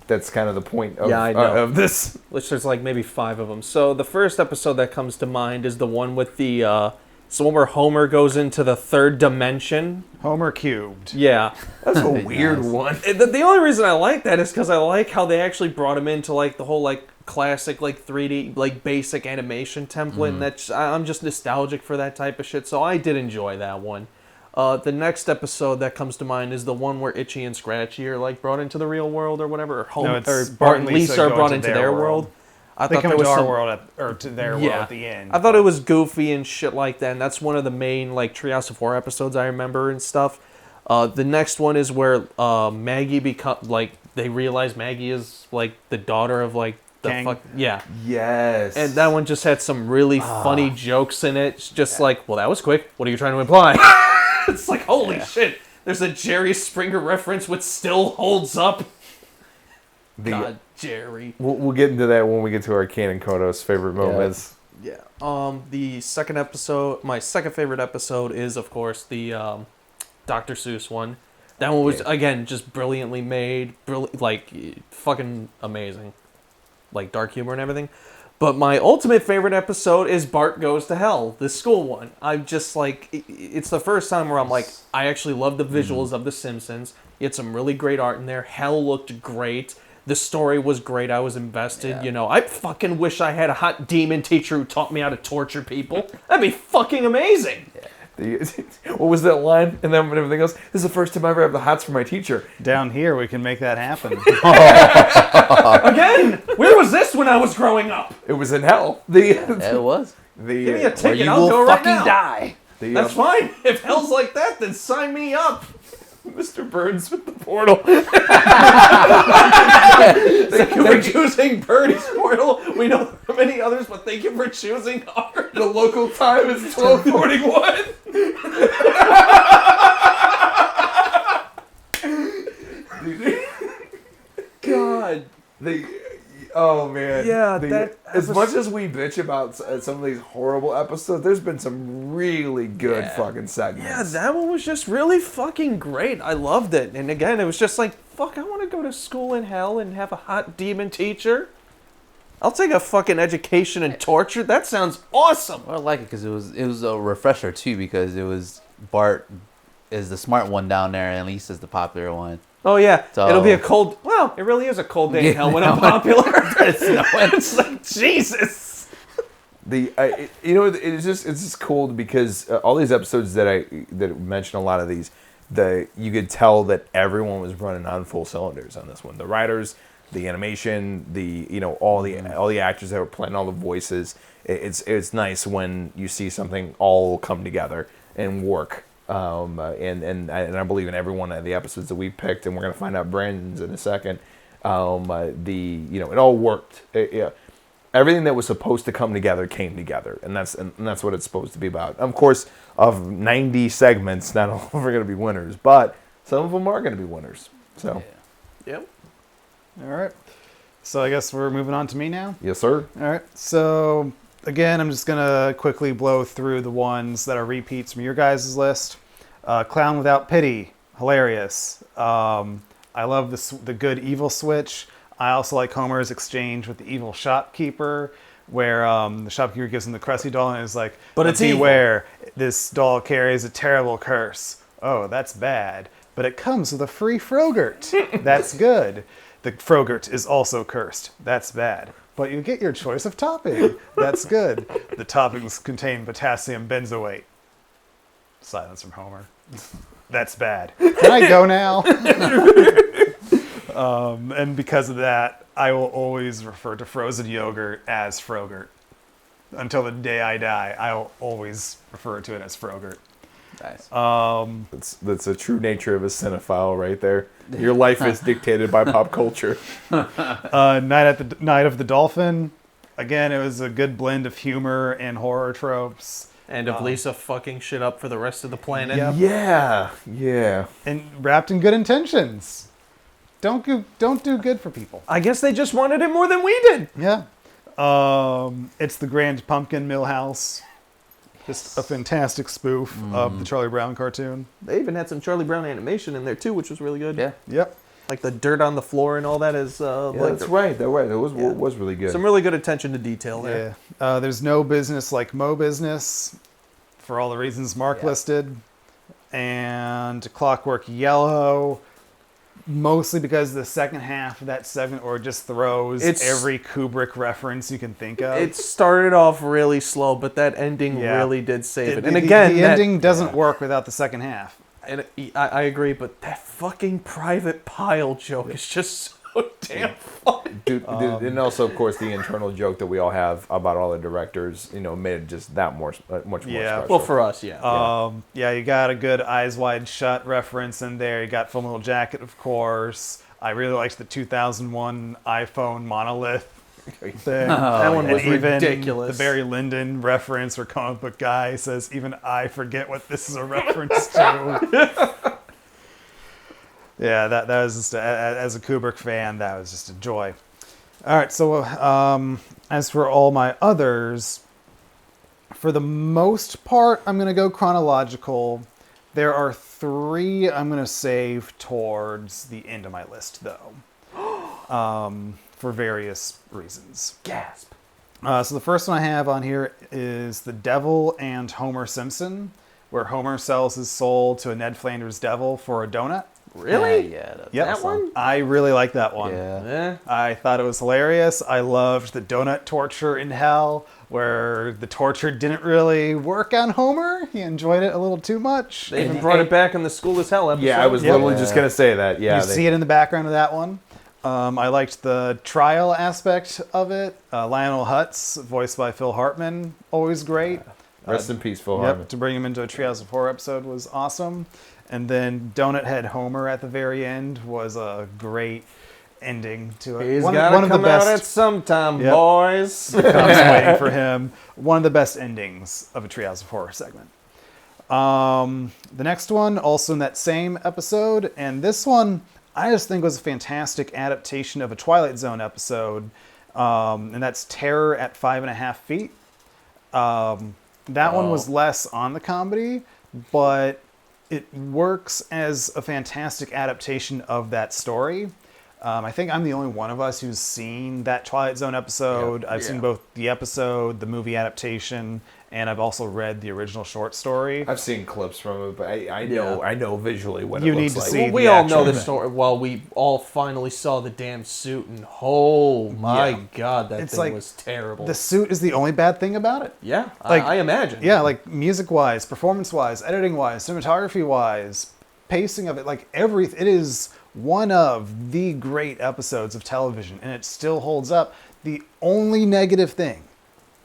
That's kind of the point of, I know. of this. Which there's like maybe 5 of them. So the first episode that comes to mind is the one with the it's the one where Homer goes into the 3rd dimension. Homer cubed. Yeah. That's a weird one. The only reason I like that is because I like how they actually brought him into like the whole like classic like 3D like basic animation template. And that's I'm just nostalgic for that type of shit. So I did enjoy that one. The next episode that comes to mind is the one where Itchy and Scratchy are like brought into the real world or whatever, or Bart and Lisa are brought into their world. I They thought come there was to our some, world or to their world at the end. I thought it was goofy and shit like that, and that's one of the main like Treehouse of Horror episodes I remember and stuff. The next one is where Maggie they realize Maggie is like the daughter of like the Yes. and that one just had some really funny jokes in it. It's just like, well, that was quick. What are you trying to imply? It's like, holy shit. There's a Jerry Springer reference which still holds up. God, Jerry. We'll get into that when we get to our Canon Kodos favorite moments. Yeah. The second episode, my second favorite episode is, of course, the Dr. Seuss one. That one was, again, just brilliantly made, fucking amazing. Like, dark humor and everything. But my ultimate favorite episode is Bart Goes to Hell, the school one. I'm just like, it's the first time where I'm like, I actually love the visuals of The Simpsons. You had some really great art in there. Hell looked great. The story was great. I was invested, you know. I fucking wish I had a hot demon teacher who taught me how to torture people. That'd be fucking amazing. What was that line? And then everything else. This is the first time I ever have the hots for my teacher. Down here, we can make that happen. Again, where was this when I was growing up? It was in hell. It was. Give me a ticket. You I'll will go right fucking now. die. That's fine. If hell's like that, then sign me up. Mr. Burns with the portal. Thank you for choosing Birdie's portal. We know there are many others, but thank you for choosing ours. The local time is 12:41. God. Oh man. Yeah, as much as we bitch about some of these horrible episodes, there's been some really good fucking segments. Yeah, that one was just really fucking great. I loved it. And again, it was just like, fuck, I want to go to school in hell and have a hot demon teacher. I'll take a fucking education in torture. That sounds awesome. Well, I like it because it was a refresher too, because it was Bart is the smart one down there and Lisa's the popular one. Oh yeah, So- it'll be a cold. Well, it really is a cold day in hell when I'm popular. It's like Jesus. It's just cool because all these episodes that mention a lot of these, you could tell that everyone was running on full cylinders on this one. The writers, the animation, all the actors that were playing all the voices. It's nice when you see something all come together and work. And I believe in every one of the episodes that we picked, and we're gonna find out Brandon's in a second. It all worked. Everything that was supposed to come together came together, and that's what it's supposed to be about. Of course, of 90 segments, not all of them are gonna be winners, but some of them are gonna be winners. So, Yep. All right. So I guess we're moving on to me now. yes, sir. All right. So again, I'm just gonna quickly blow through the ones that are repeats from your guys' list. Clown Without Pity, hilarious. I love the good evil switch. I also like Homer's exchange with the evil shopkeeper, where the shopkeeper gives him the crusty doll and is like, But it's evil. beware, this doll carries a terrible curse. Oh, that's bad. But it comes with a free Frogurt. That's good. The Frogurt is also cursed. That's bad. But you get your choice of topping. That's good. The toppings contain potassium benzoate. Silence from Homer. That's bad. Can I go now? And because of that, I will always refer to frozen yogurt as Frogurt. until the day I die, I'll always refer to it as Frogurt. Nice. That's a true nature of a cinephile right there. Your life is dictated by pop culture. Night of the Dolphin. Again, it was a good blend of humor and horror tropes. And of Lisa fucking shit up for the rest of the planet. Yep. Yeah. And wrapped in good intentions. Don't do good for people. I guess they just wanted it more than we did. Yeah. It's the Grand Pumpkin Millhouse. Just a fantastic spoof of the Charlie Brown cartoon. They even had some Charlie Brown animation in there too, which was really good. Yeah. Yep. Like the dirt on the floor and all that is like That's right. That was really good. some really good attention to detail there. Yeah. There's no business like Mo Business, for all the reasons Mark listed. And Clockwork Yellow, mostly because the second half of that segment or just throws every Kubrick reference you can think of. It started off really slow, but that ending really did save it. And the again, the ending doesn't work without the second half. And I agree, but that fucking private pile joke is just so damn funny. Dude, and also, of course, the internal joke that we all have about all the directors, made it just that much more special. Well, for us, You got a good Eyes Wide Shut reference in there. You got Full Metal Jacket, of course. I really liked the 2001 iPhone monolith thing. that one was even ridiculous. The Barry Lyndon reference where Comic Book Guy says, even I forget what this is a reference to. Yeah, that was just, as a Kubrick fan, that was just a joy. All right, so as for all my others, for the most part, I'm going to go chronological. There are 3 I'm going to save towards the end of my list, though, for various reasons. Gasp. So the first one I have on here is The Devil and Homer Simpson, where Homer sells his soul to a Ned Flanders devil for a donut. Really? Yeah. Yep. That one? I really like that one. Yeah. I thought it was hilarious. I loved the donut torture in hell, where the torture didn't really work on Homer. He enjoyed it a little too much. They even brought it back in the School as Hell episode. Yeah, I was literally just going to say that. Yeah, You see it in the background of that one. I liked the trial aspect of it. Lionel Hutz, voiced by Phil Hartman, always great. Rest in peace, Phil Hartman. To bring him into a Treehouse of Horror episode was awesome. And then Donut Head Homer at the very end was a great ending to it. He's got to come out at some time, boys. I was waiting for him. One of the best endings of a Treehouse of Horror segment. The next one, also in that same episode, and this one I just think was a fantastic adaptation of a Twilight Zone episode, and that's Terror at 5.5 Feet. That one was less on the comedy, but it works as a fantastic adaptation of that story. I think I'm the only one of us who's seen that Twilight Zone episode. I've seen both the episode, the movie adaptation, and I've also read the original short story. I've seen clips from it, but I know visually what You it need looks to like. see Well, the we all actual know the thing. story. Well, we all finally saw the damn suit, and oh my god, that It's thing like was terrible. The suit is the only bad thing about it. Yeah, Like- I imagine. Yeah, like music-wise, performance-wise, editing-wise, cinematography-wise, pacing of it, like everything. It is one of the great episodes of television, and it still holds up. The only negative thing,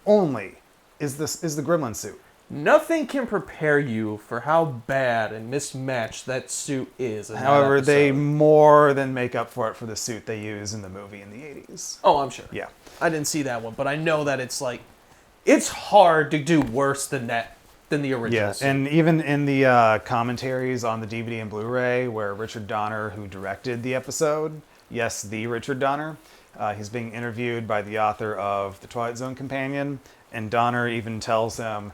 is the Gremlin suit. Nothing can prepare you for how bad and mismatched that suit is. In that However, they episode. more than make up for it for the suit they use in the movie in the 80s. Oh, I'm sure. Yeah. I didn't see that one, but I know that it's hard to do worse than that, than the original. Yeah, suit. and even in the commentaries on the DVD and Blu-ray, where Richard Donner, who directed the episode, yes, the Richard Donner, he's being interviewed by the author of The Twilight Zone Companion, and Donner even tells him,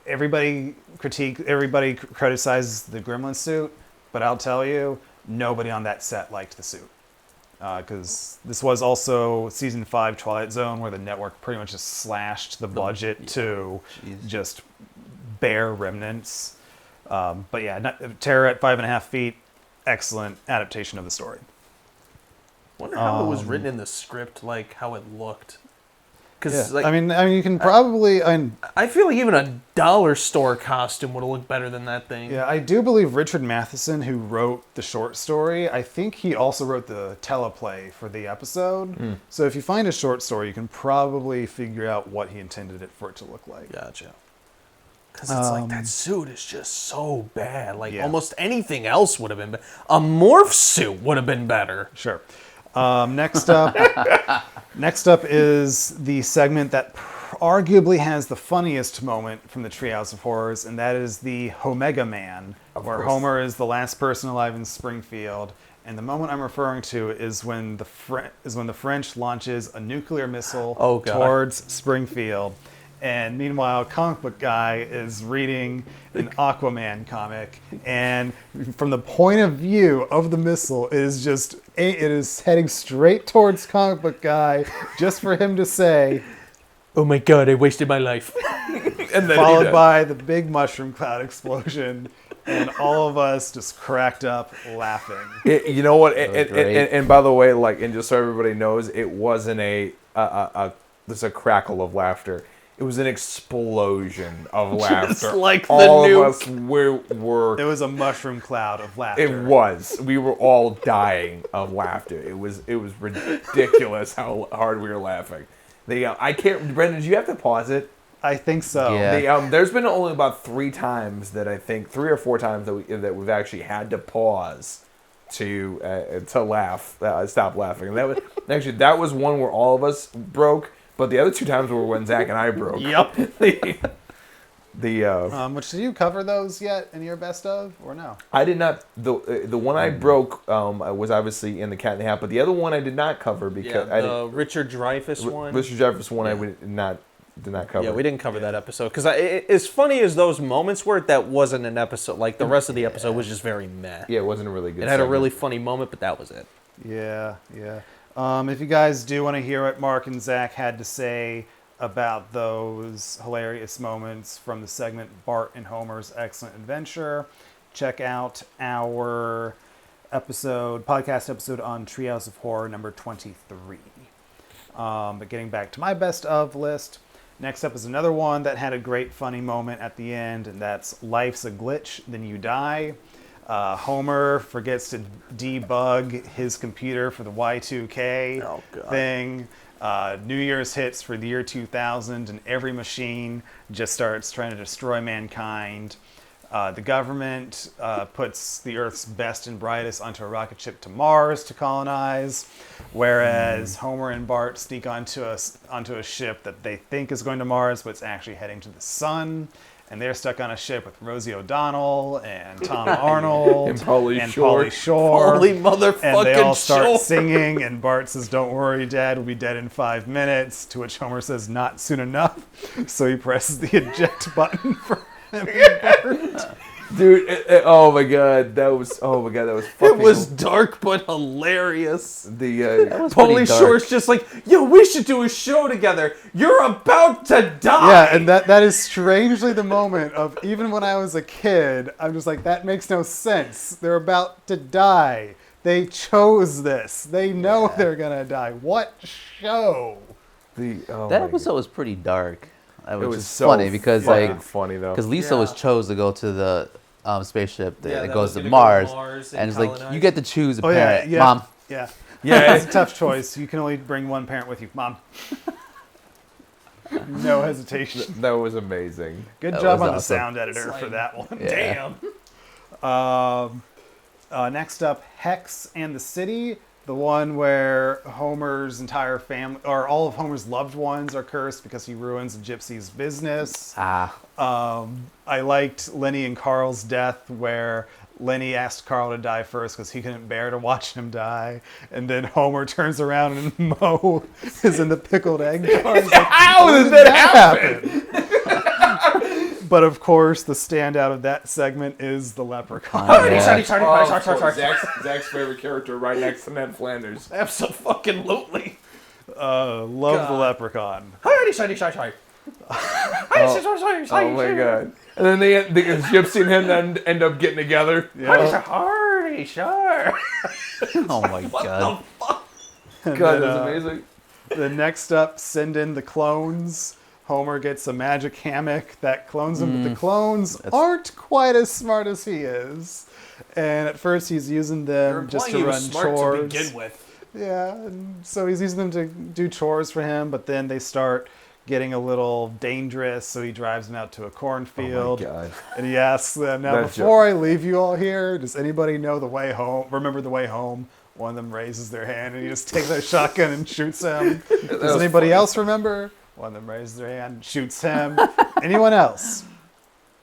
everybody criticizes the Gremlin suit, but I'll tell you, nobody on that set liked the suit. Because this was also season 5 Twilight Zone, where the network pretty much just slashed the budget to just bare remnants. But yeah, Terror at 5.5 Feet, excellent adaptation of the story. Wonder how it was written in the script, like how it looked. Because Yeah. I mean, you can probably. I feel like even a dollar store costume would have looked better than that thing. Yeah, I do believe Richard Matheson, who wrote the short story, I think he also wrote the teleplay for the episode. So if you find a short story, you can probably figure out what he intended it for it to look like. Gotcha. Because it's like that suit is just so bad. Like Yeah. almost anything else would have been better. A morph suit would have been better. Sure. Next up, next up is the segment that arguably has the funniest moment from the Treehouse of Horrors, and that is the Homega Man, where course. Homer is the last person alive in Springfield. And the moment I'm referring to is when the French launches a nuclear missile Oh, God. towards Springfield. And meanwhile, Comic Book Guy is reading an Aquaman comic, and from the point of view of the missile, it is heading straight towards Comic Book Guy, just for him to say, Oh my god, I wasted my life. And then followed by the big mushroom cloud explosion, and all of us just cracked up laughing. You know what? was great. And by the way, like, and just so everybody knows, it wasn't there's a crackle of laughter. It was an explosion of laughter. like the all nuke. of us were. It was a mushroom cloud of laughter. It was. We were all dying of laughter. It was ridiculous how hard we were laughing. I can't. Brendan, did you have to pause it? I think so. Yeah. There's been only about 3 times that I think 3 or 4 times that we've actually had to pause to laugh, stop laughing. And that was one where all of us broke. But the other 2 times were when Zach and I broke. Yep. Which Did you cover those yet in your best of, or no? I did not. The one I broke was obviously in the Cat in the Hat, but the other one I did not cover because the Richard Dreyfuss one. Richard Jefferson one I did not cover. Yeah, we didn't cover that episode. Because as funny as those moments were, that wasn't an episode. Like, the rest of the episode was just very meh. Yeah, it wasn't a really good. It had a segment. really funny moment, but that was it. Yeah. If you guys do want to hear what Mark and Zach had to say about those hilarious moments from the segment Bart and Homer's Excellent Adventure, check out our podcast episode on Treehouse of Horror number 23. But getting back to my best of list, next up is another one that had a great funny moment at the end, and that's Life's a Glitch, Then You Die. Homer forgets to debug his computer for the Y2K thing. New Year's hits for the year 2000, and every machine just starts trying to destroy mankind. The government puts the Earth's best and brightest onto a rocket ship to Mars to colonize, whereas Homer and Bart sneak onto a ship that they think is going to Mars, but it's actually heading to the sun. And they're stuck on a ship with Rosie O'Donnell and Tom Arnold And Pauly Pauly Shore. Holy motherfucking And they all start Shore. singing, and Bart says, "Don't worry, Dad, we'll be dead in 5 minutes." To which Homer says, "Not soon enough." So he presses the eject button for him and Bart. Dude, oh my god, that was fucking. It was dark but hilarious. That was Pauly pretty dark. Shore's just like, yo, we should do a show together. You're about to die. Yeah, and that is strangely the moment of, even when I was a kid, I'm just like, that makes no sense. They're about to die. They chose this. They know they're gonna die. What show? That episode was pretty dark. It was just so funny because fucking funny though. because Lisa was Yeah. chose to go to the spaceship that that goes was to gonna Mars, go to Mars and it's and like colonize. you get to choose a Oh yeah, parent, yeah, Mom. yeah. Yeah. It's a tough choice. You can only bring one parent with you, Mom. No hesitation. That was amazing. Good That job was on the awesome. sound editor It's for like, that one. Yeah. Damn. Next up, Hex and the City, the one where Homer's entire family, or all of Homer's loved ones, are cursed because he ruins a gypsy's business. I liked Lenny and Carl's death, where Lenny asked Carl to die first because he couldn't bear to watch him die, and then Homer turns around and Moe is in the pickled egg jar. He's like, How did that happen? But of course, the standout of that segment is the leprechaun. Yeah. Sorry. Zach's favorite character, right next to Ned Flanders. Absolutely. Love the God. leprechaun. Sorry. Oh my god! And then the Gypsy and him then end up getting together. Hardy, sure. Oh my god. God, that was amazing. Then next up, send in the clones. Homer gets a magic hammock that clones him, but the clones aren't quite as smart as he is. And at first he's using them just to run chores. To begin with. Yeah, and so he's using them to do chores for him, but then they start getting a little dangerous, so he drives them out to a cornfield. Oh my God. And he asks them, now That's before I leave you all here, does anybody know the way home? Remember the way home? One of them raises their hand and he just takes their shotgun and shoots him. Does anybody else remember? One of them raises their hand and shoots him. Anyone else?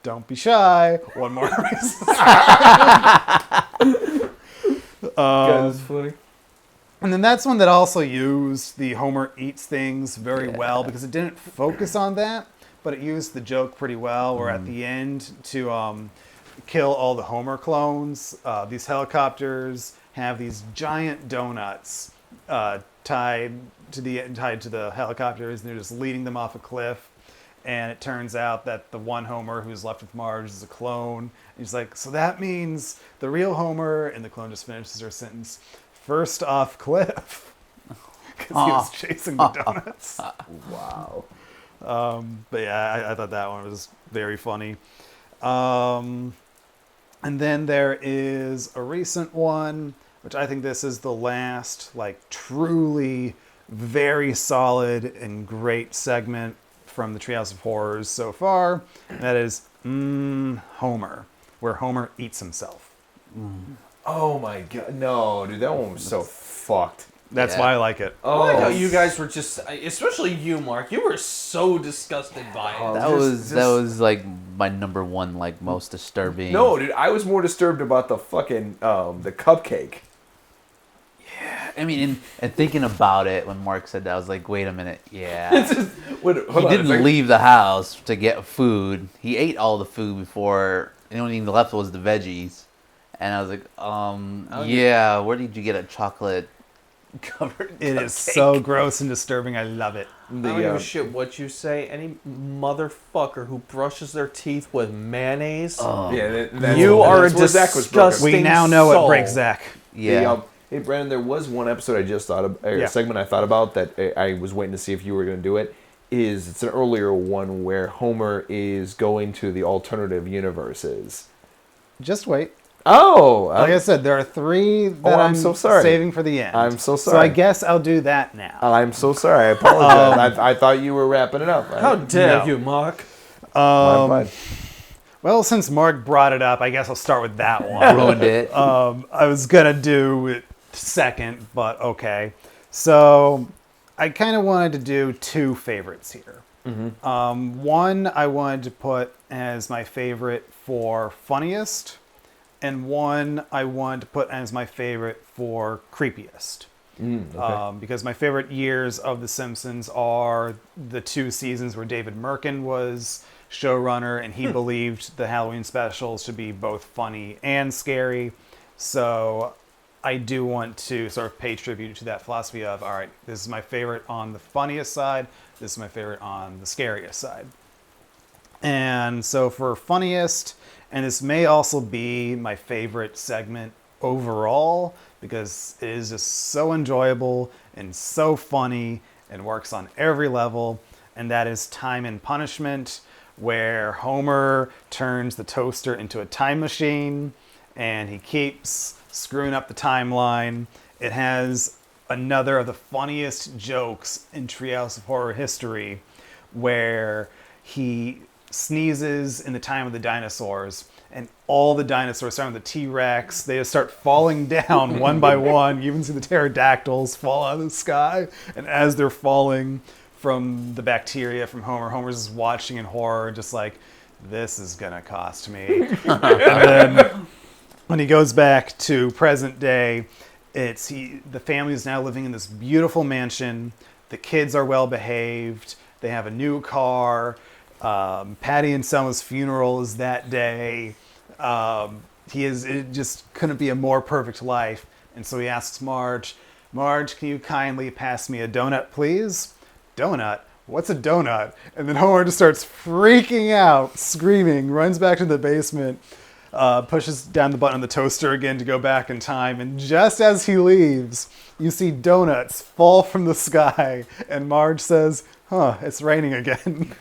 Don't be shy. One more raises their hand. That's funny. And then that's one that also used the Homer eats things very well because it didn't focus on that, but it used the joke pretty well. Where at the end to kill all the Homer clones, these helicopters have these giant donuts tied to the helicopters, and they're just leading them off a cliff. And it turns out that the one Homer who's left with Marge is a clone. And he's like, so that means the real Homer, and the clone just finishes her sentence, first off cliff, because he was chasing the donuts. Wow. But yeah, I thought that one was very funny. And then there is a recent one, which I think this is the last, like, truly very solid and great segment from the Treehouse of Horrors so far. And that is Homer, where Homer eats himself. Oh my God. No, dude, that one was so fucked. That's why I like it. I like how you guys were just, especially you, Mark. You were so disgusted by it. That was like my number one, like, most disturbing. No, dude, I was more disturbed about the fucking the cupcake. I mean, and thinking about it, when Mark said that, I was like, wait a minute, yeah. He He didn't leave the house to get food. He ate all the food before, and the only thing left was the veggies. And I was like, yeah, where did you get a chocolate covered It cupcake? is so gross and disturbing. I love it. I don't give a shit what you say. Any motherfucker who brushes their teeth with mayonnaise, Yeah, you are a that's where Zach was broken. disgusting We now know soul. what breaks Zach. Yeah. Hey, Brandon, there was one episode I just thought of, or a segment I thought about that I was waiting to see if you were going to do it. It's an earlier one where Homer is going to the alternative universes. Just wait. Oh! Like I said, there are 3 that I'm so sorry. saving for the end. I'm so So sorry. I guess I'll do that now. I'm so sorry. I apologize. I thought you were wrapping it up. How dare No. you, Mark? My bad. Well, since Mark brought it up, I guess I'll start with that one. Ruined it. I was going to do it second, but okay. So I kind of wanted to do 2 favorites here. One I wanted to put as my favorite for funniest, and one I wanted to put as my favorite for creepiest. Because my favorite years of The Simpsons are the 2 seasons where David Merkin was showrunner, and he believed the Halloween specials should be both funny and scary. So I do want to sort of pay tribute to that philosophy of, all right, this is my favorite on the funniest side, this is my favorite on the scariest side. And so for funniest, and this may also be my favorite segment overall, because it is just so enjoyable and so funny and works on every level, and that is Time and Punishment, where Homer turns the toaster into a time machine and he keeps screwing up the timeline. It has another of the funniest jokes in Treehouse of Horror history, where he sneezes in the time of the dinosaurs, and all the dinosaurs, starting with the T-Rex, they just start falling down one by one. You even see the pterodactyls fall out of the sky, and as they're falling from the bacteria from Homer, Homer's just watching in horror, just like, this is gonna cost me. And then when he goes back to present day, the family is now living in this beautiful mansion. The kids are well behaved. They have a new car. Patty and Selma's funeral is that day. It just couldn't be a more perfect life. And so he asks Marge, can you kindly pass me a donut, please? Donut? What's a donut? And then Homer just starts freaking out, screaming, runs back to the basement. pushes down the button on the toaster again to go back in time, and just as he leaves, you see donuts fall from the sky, and Marge says, "Huh, it's raining again."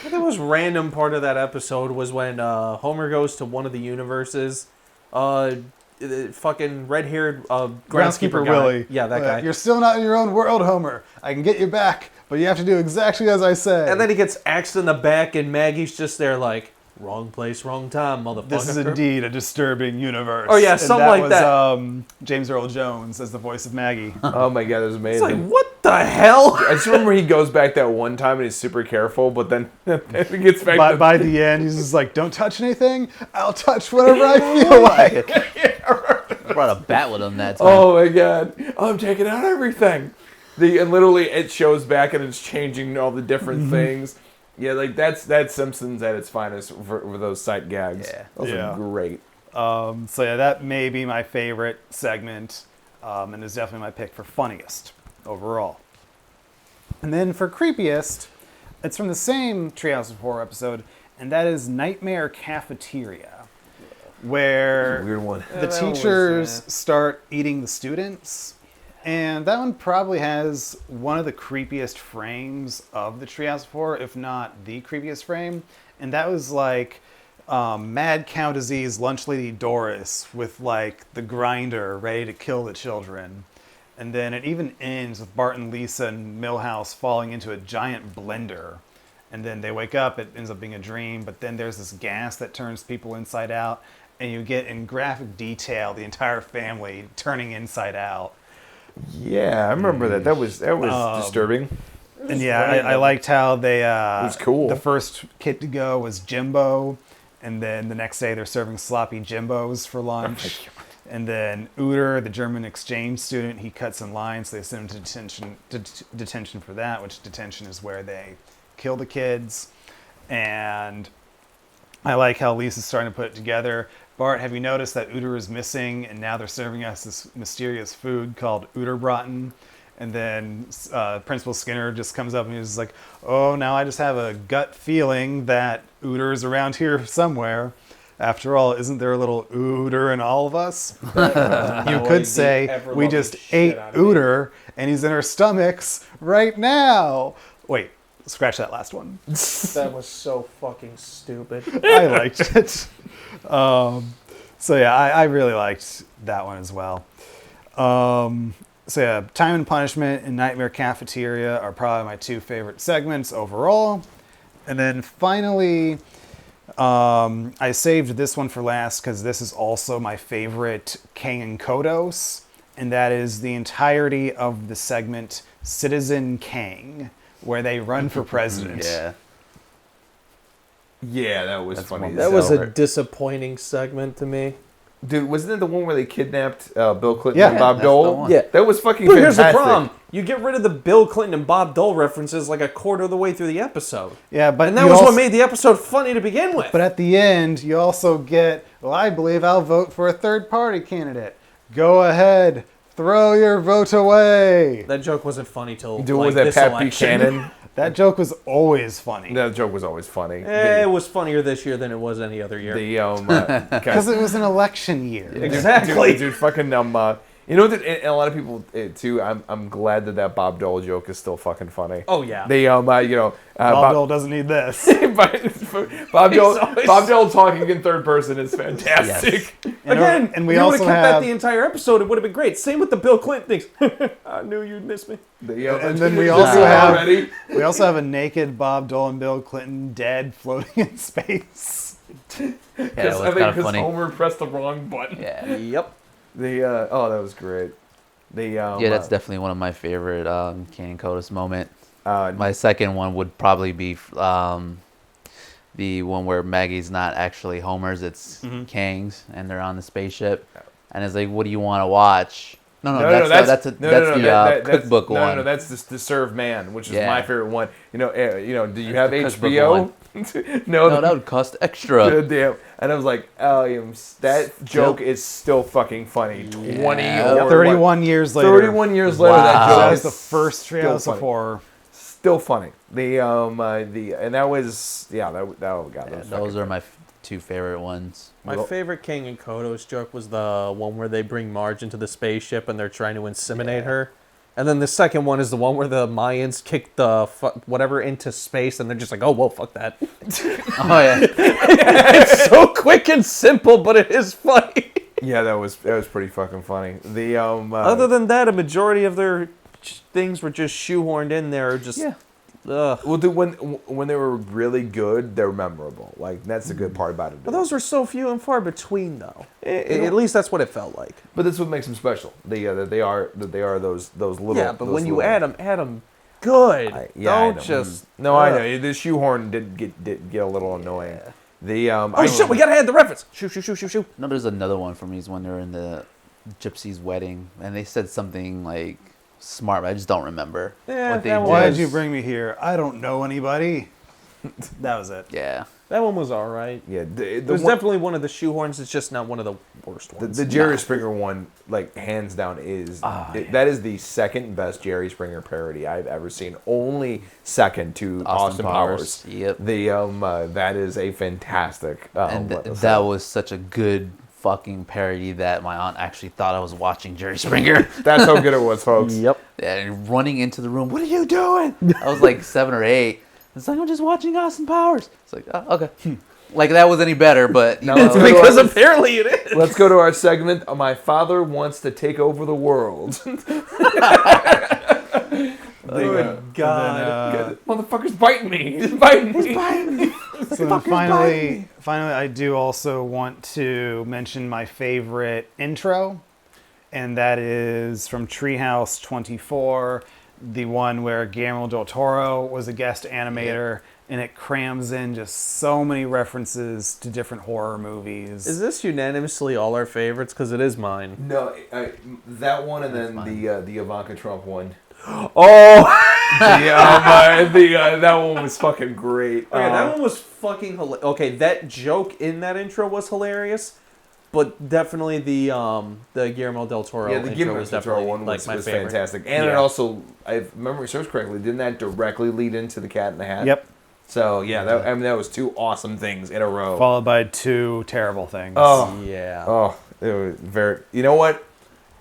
The most random part of that episode was when Homer goes to one of the universes. The fucking red-haired groundskeeper guy. Willie. Yeah, that guy. You're still not in your own world, Homer. I can get you back, but you have to do exactly as I say. And then he gets axed in the back, and Maggie's just there like, wrong place, wrong time, motherfucker. This is indeed a disturbing universe. Oh, yeah, And something like that. was James Earl Jones as the voice of Maggie. Oh my god, that was It's amazing. like, what the hell? I just remember he goes back that one time and he's super careful, but then he gets back By the end, he's just like, "Don't touch anything. I'll touch whatever I feel like." He brought a bat with him that time. Oh my god, I'm taking out everything. And literally it shows back and it's changing all the different things. Yeah, like that's Simpsons at its finest for those sight gags. Yeah. Those Yeah. are great. So yeah, that may be my favorite segment, and is definitely my pick for funniest overall. And then for creepiest, it's from the same Treehouse of Horror episode, and that is Nightmare Cafeteria, where Weird one. the teachers start eating the students. And that one probably has one of the creepiest frames of the Treehouse of Horror, if not the creepiest frame. And that was like Mad Cow Disease Lunch Lady Doris with like the grinder ready to kill the children. And then it even ends with Bart and Lisa and Milhouse falling into a giant blender. And then they wake up, it ends up being a dream, but then there's this gas that turns people inside out. And you get in graphic detail the entire family turning inside out. Yeah, I remember that. That was disturbing. And yeah, I liked how they. It was cool. The first kid to go was Jimbo, and then the next day they're serving sloppy Jimbos for lunch. And then Uter, the German exchange student, he cuts in line, so they send him to detention for that, which detention is where they kill the kids. And I like how Lisa's starting to put it together. Bart, have you noticed that Uter is missing, and now they're serving us this mysterious food called Uterbraten? And then Principal Skinner just comes up and he's like, "Oh, now I just have a gut feeling that Uter is around here somewhere. After all, isn't there a little Uter in all of us?" You could say, "We just ate Uter, and he's in our stomachs right now." Wait, scratch that last one. That was so fucking stupid. I liked it. So yeah, I really liked that one as well. So yeah, Time and Punishment and Nightmare Cafeteria are probably my two favorite segments overall. And then finally, I saved this one for last because this is also my favorite Kang and Kodos, and that is the entirety of the segment Citizen Kang, where they run for president. Yeah. Yeah, that was funny. one- That was a disappointing segment to me. Dude, wasn't it the one where they kidnapped Bill Clinton Yeah, and Bob that's the Dole? one. Yeah. That was fucking But here's fantastic. the problem. You get rid of the Bill Clinton and Bob Dole references like a quarter of the way through the episode. Yeah, but And that you was also- what made the episode funny to begin with. But at the end, you also get, "Well, I believe I'll vote for a third-party candidate. Go ahead, throw your vote away." that joke wasn't funny till Dude, like, was that this Pat election. Buchanan? That joke was always funny. That joke was always funny. It was funnier this year than it was any other year. Because it was an election year. Exactly. dude, fucking you know that, and a lot of people too. I'm glad that Bob Dole joke is still fucking funny. Oh yeah. They Bob Dole doesn't need this. Bob Dole always- Bob Dole talking in third person is fantastic. Again, and we you would also have kept have that the entire episode. It would have been great. Same with the Bill Clinton things. I knew you'd miss me. And then we Just also have- already. We also have a naked Bob Dole and Bill Clinton dead floating in space. Yeah, that was I kind think of because funny. Homer pressed the wrong button. Yeah. Yep. That was great. Yeah, that's definitely one of my favorite Kang and Kodos moment. definitely. My second one would probably be the one where Maggie's not actually Homer's, it's Kang's, and they're on the spaceship, and it's like, "What do you want to watch?" That's the cookbook one. No, that's the Serve Man, which is Yeah. my favorite one. Do you have the cookbook HBO? one. No, that would cost extra. Damn. And I was like, that joke is still fucking funny. 20 Yeah. or 31 years later. 31 years later, that Wow. joke That is is the first still Treehouse funny. of Horror. still funny. And that was those are my two favorite ones. My favorite King and Kodos joke was the one where they bring Marge into the spaceship and they're trying to inseminate her. And then the second one is the one where the Mayans kick the whatever into space and they're just like, oh, whoa, fuck that. Oh, yeah. It's so quick and simple, but it is funny. Yeah, that was pretty fucking funny. Other than that, a majority of their things were just shoehorned in there. Just ugh. Well, when they were really good, they're memorable. Like that's the good part about it. But those were so few and far between, though. At least that's what it felt like. But that's what makes them special. That they are those little. Yeah, but when you add them good. I Don't know. just. No, I know the shoehorn did get a little annoying. Oh shit! We gotta add the reference. Shoo. No, there's another one from these when they're in the gypsy's wedding, and they said something like smart, but I just don't remember what they did. Why did you bring me here? I don't know anybody. That was it. Yeah. That one was all right. Yeah, It was definitely one of the shoehorns. It's just not one of the worst ones. The Jerry Springer one, like hands down, that is the second best Jerry Springer parody I've ever seen. Only second to Austin Powers. Yep. That is a fantastic. That was such a good fucking parody that my aunt actually thought I was watching Jerry Springer. That's how good it was, folks. Yep. And running into the room, what are you doing? I was like 7 or 8. It's like, I'm just watching Austin Powers. It's like, oh, okay. Like that was any better, but No, know, Because apparently it is. Let's go to our segment. My father wants to take over the world. Oh God! Motherfucker's biting me. He's biting me. So then finally, I do also want to mention my favorite intro, and that is from Treehouse 24, the one where Guillermo del Toro was a guest animator, and it crams in just so many references to different horror movies. Is this unanimously all our favorites? Because it is mine. No, that one and then the Ivanka Trump one. Oh! That one was fucking great. Okay, that one was fucking hilarious. Okay, that joke in that intro was hilarious, but definitely the Guillermo del Toro Yeah, the intro Guillermo was del Toro definitely one like my was favorite. fantastic. And it also, if memory serves correctly, didn't that directly lead into the Cat in the Hat? Yep. So, yeah, that was two awesome things in a row. Followed by two terrible things. Oh, Yeah. oh, it was very, you know what?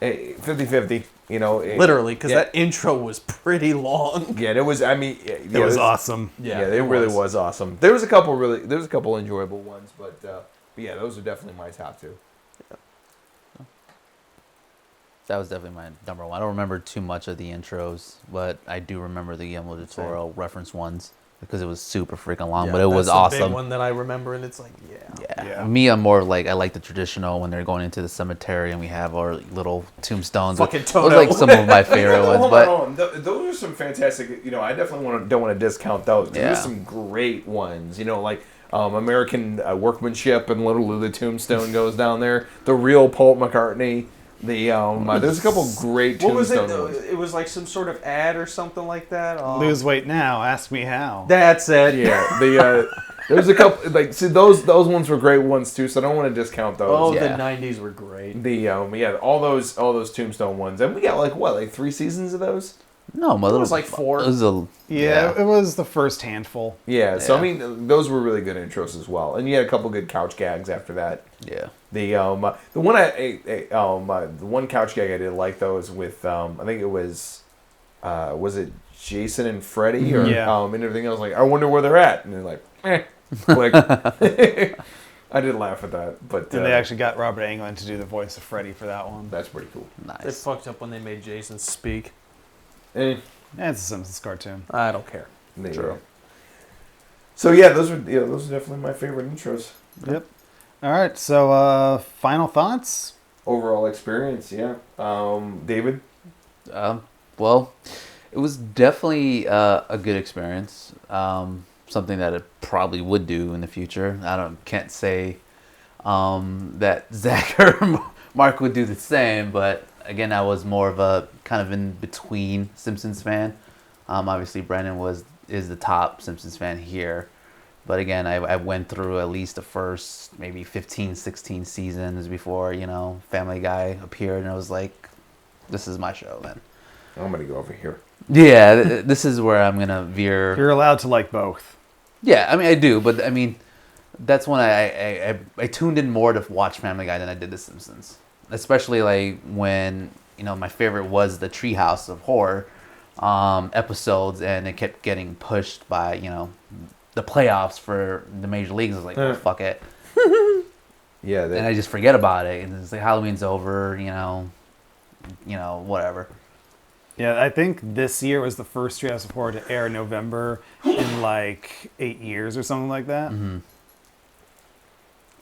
50-50, you know. Literally, because that intro was pretty long. Yeah, it was, I mean. It was awesome. Yeah, it really was awesome. There was a couple enjoyable ones, but yeah, those are definitely my top two. that was definitely my number one. I don't remember too much of the intros, but I do remember the Guillermo del Toro reference ones because it was super freaking long, but it was That's the awesome. big one that I remember, and it's like, Yeah. Me, I'm more like, I like the traditional when they're going into the cemetery and we have our little tombstones. Fucking Those are like some of my favorite ones. Hold But on. Those are some fantastic. You know, I definitely don't want to discount those. Yeah. There's some great ones. You know, like American Workmanship and literally the tombstone goes down there. The real Paul McCartney. There's a couple great what was it? tombstone ones. It was like some sort of ad or something like that. Lose weight now, ask me how. That's it. Yeah, there's a couple like see those ones were great ones too. So I don't want to discount those. Oh, Yeah. the '90s were great. All those tombstone ones, and we got like 3 seasons of those. no, my little, was like 4. It was It was the first handful. Yeah, so I Yeah. mean those were really good intros as well, and you had a couple good couch gags after that. yeah. The one couch gag I did like though was with I think it was it Jason and Freddy or Yeah. and everything else like I wonder where they're at and they're like like I did laugh at that, but And they actually got Robert Englund to do the voice of Freddy for that one. that's pretty cool. They Nice. fucked up when they made Jason speak. Eh, It's a Simpsons cartoon. I don't care. True. So yeah, those are definitely my favorite intros. Yep. All right, so final thoughts? Overall experience, yeah. David. Well, it was definitely a good experience. Something that I probably would do in the future. Can't say that Zach or Mark would do the same, but again, I was more of a kind of in between Simpsons fan. Obviously, Brandon is the top Simpsons fan here. But again, I went through at least the first maybe 15, 16 seasons before, Family Guy appeared, and I was like, this is my show then. I'm gonna go over here. Yeah, this is where I'm gonna veer. You're allowed to like both. Yeah, I mean I do, but I mean that's when I tuned in more to watch Family Guy than I did The Simpsons. Especially like when my favorite was the Treehouse of Horror episodes, and it kept getting pushed by the playoffs for the major leagues. I was like, oh, fuck it. Yeah, And I just forget about it, and it's like Halloween's over, whatever. Yeah, I think this year was the first Treehouse of Horror to air in November in like 8 years or something like that. Mm-hmm.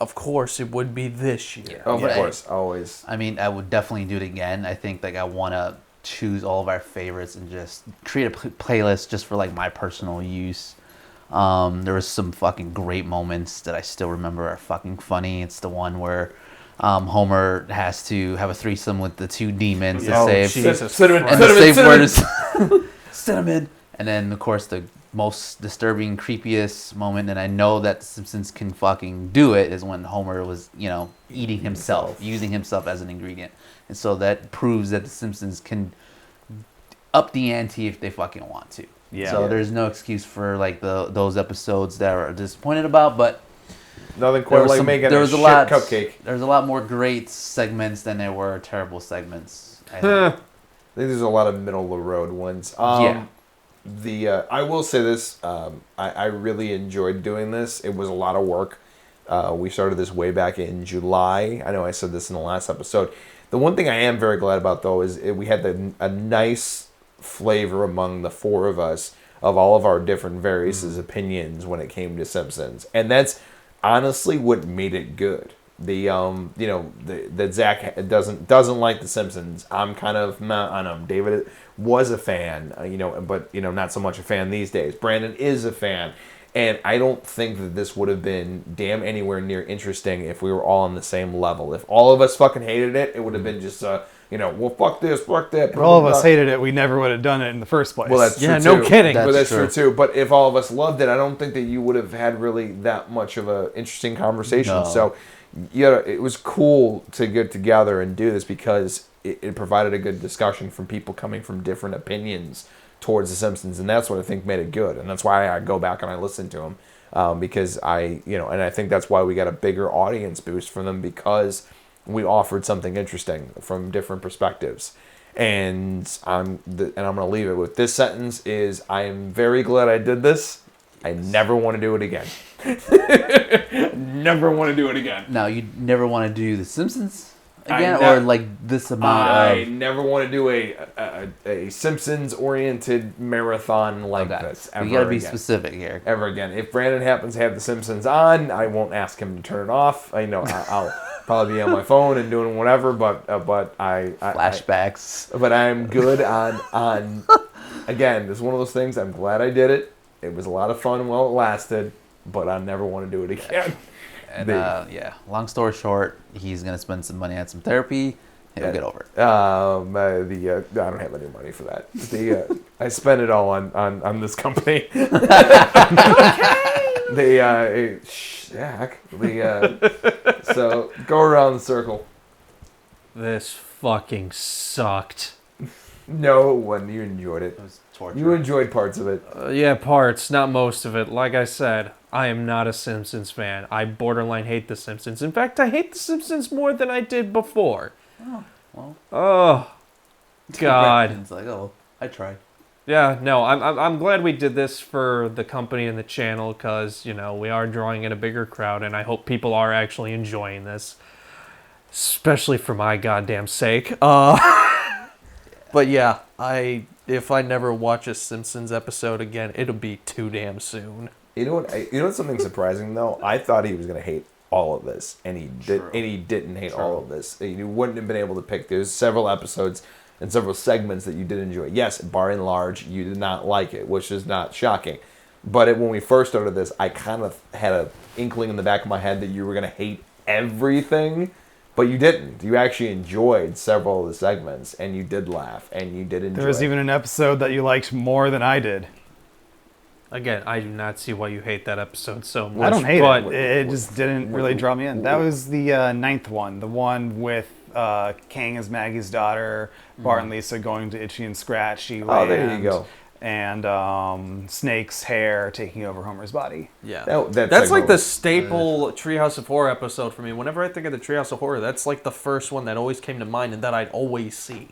Of course, it would be this year. Of Yeah. course, always. I mean, I would definitely do it again. I think like I want to choose all of our favorites and just create a playlist just for like my personal use. There was some fucking great moments that I still remember are fucking funny. It's the one where Homer has to have a threesome with the two demons to save. Jesus Cinnamon, And the safe word is cinnamon. And then, of course, the most disturbing, creepiest moment, and I know that The Simpsons can fucking do it, is when Homer was, eating himself, using himself as an ingredient. And so that proves that The Simpsons can up the ante if they fucking want to. Yeah. So there's no excuse for like those episodes that are disappointed about, but Nothing quite like making a shit cupcake. There's a lot more great segments than there were terrible segments. I I think. think there's a lot of middle of the road ones. Yeah. I will say this. I really enjoyed doing this. It was a lot of work. We started this way back in July. I know I said this in the last episode. The one thing I am very glad about, though, is we had a nice flavor among the four of us of all of our different various opinions when it came to Simpsons, and that's honestly what made it good. That Zach doesn't like the Simpsons. I'm kind of not. I know David was a fan, but not so much a fan these days. Brandon is a fan, and I don't think that this would have been damn anywhere near interesting if we were all on the same level. If all of us fucking hated it, it would have been just well, fuck this, fuck that. If all of us hated it, we never would have done it in the first place. Well, that's true no too. kidding. But that's That's true too. But if all of us loved it, I don't think that you would have had really that much of a interesting conversation. No. So, it was cool to get together and do this because it provided a good discussion from people coming from different opinions towards The Simpsons, and that's what I think made it good. And that's why I go back and I listen to them because and I think that's why we got a bigger audience boost from them, because we offered something interesting from different perspectives. And I'm going to leave it with this sentence: is I am very glad I did this. I never want to do it again. Never want to do it again. Now, you never want to do The Simpsons again, I or like this amount I of. never want to do a Simpsons-oriented marathon like Okay. this ever We gotta be again. specific here. Ever again. If Brandon happens to have The Simpsons on, I won't ask him to turn it off. I know I'll probably be on my phone and doing whatever, but I Flashbacks. but I'm good on again, it's one of those things. I'm glad I did it. It was a lot of fun while it lasted, but I never want to do it again. And long story short, he's gonna spend some money on some therapy. He'll get over it. I don't have any money for that. I spend it all on this company. Shaq. So go around the circle. This fucking sucked. No one, you enjoyed it. It was torture. You enjoyed parts of it. Yeah, parts, not most of it. Like I said, I am not a Simpsons fan. I borderline hate The Simpsons. In fact, I hate The Simpsons more than I did before. Oh, well. Oh, God. It's like, oh, I tried. Yeah, no, I'm glad we did this for the company and the channel, because, we are drawing in a bigger crowd, and I hope people are actually enjoying this. Especially for my goddamn sake. But yeah, if I never watch a Simpsons episode again, it'll be too damn soon. You know what's something surprising though? I thought he was gonna hate all of this, and he didn't hate all of this. You wouldn't have been able to pick. There's several episodes and several segments that you did enjoy. Yes, by and large, you did not like it, which is not shocking. But when we first started this, I kind of had an inkling in the back of my head that you were gonna hate everything. But you didn't. You actually enjoyed several of the segments, and you did laugh, and you did enjoy. There was even an episode that you liked more than I did. Again, I do not see why you hate that episode so much. I don't hate but it. It just didn't really draw me in. That was the ninth one, the one with Kang as Maggie's daughter, Bart and Lisa going to Itchy and Scratchy Oh, there you go. and Snake's hair taking over Homer's body. Yeah. That's like the staple Treehouse of Horror episode for me. Whenever I think of the Treehouse of Horror, that's like the first one that always came to mind and that I'd always see.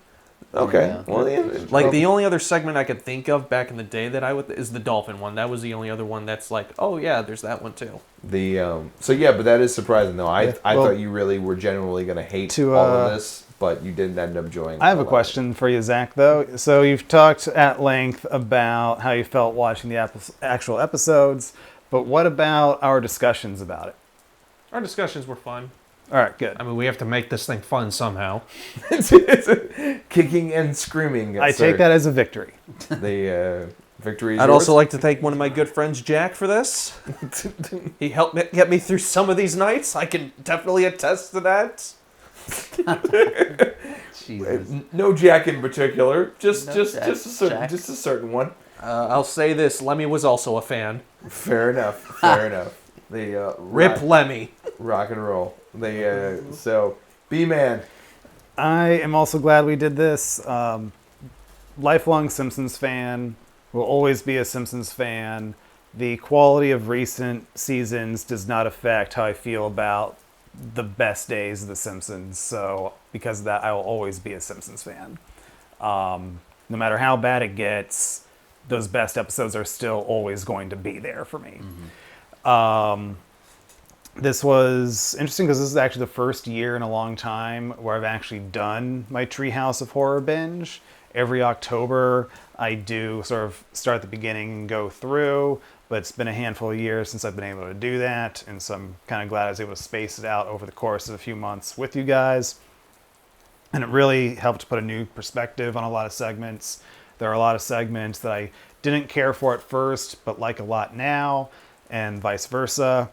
Okay. Yeah. Well, yeah, Like the only other segment I could think of back in the day that I would is the dolphin one. That was the only other one that's like, oh yeah, there's that one too. So yeah, but that is surprising though. I Well, thought you really were generally going to hate to, all of this, but you didn't end up enjoying. I have all a of question for you, Zach, though. So you've talked at length about how you felt watching the actual episodes, but what about our discussions about it? Our discussions were fun. All right, good. I mean, we have to make this thing fun somehow. it. Kicking and screaming. I take that as a victory. The victory. Is I'd yours. also like to thank one of my good friends, Jack, for this. He helped get me through some of these nights. I can definitely attest to that. Jesus. No Jack in particular. Just No a Jack. certain Jack. just a certain one. I'll say this: Lemmy was also a fan. Fair enough. Fair enough. The Rip Lemmy. rock and roll. So B-Man. I am also glad we did this. Lifelong Simpsons fan, will always be a Simpsons fan. The quality of recent seasons does not affect how I feel about the best days of The Simpsons. So because of that, I will always be a Simpsons fan. No matter how bad it gets, those best episodes are still always going to be there for me. This was interesting because this is actually the first year in a long time where I've actually done my Treehouse of Horror binge. Every October, I do sort of start at the beginning and go through, but it's been a handful of years since I've been able to do that, and so I'm kind of glad I was able to space it out over the course of a few months with you guys. And it really helped to put a new perspective on a lot of segments. There are a lot of segments that I didn't care for at first, but like a lot now, and vice versa.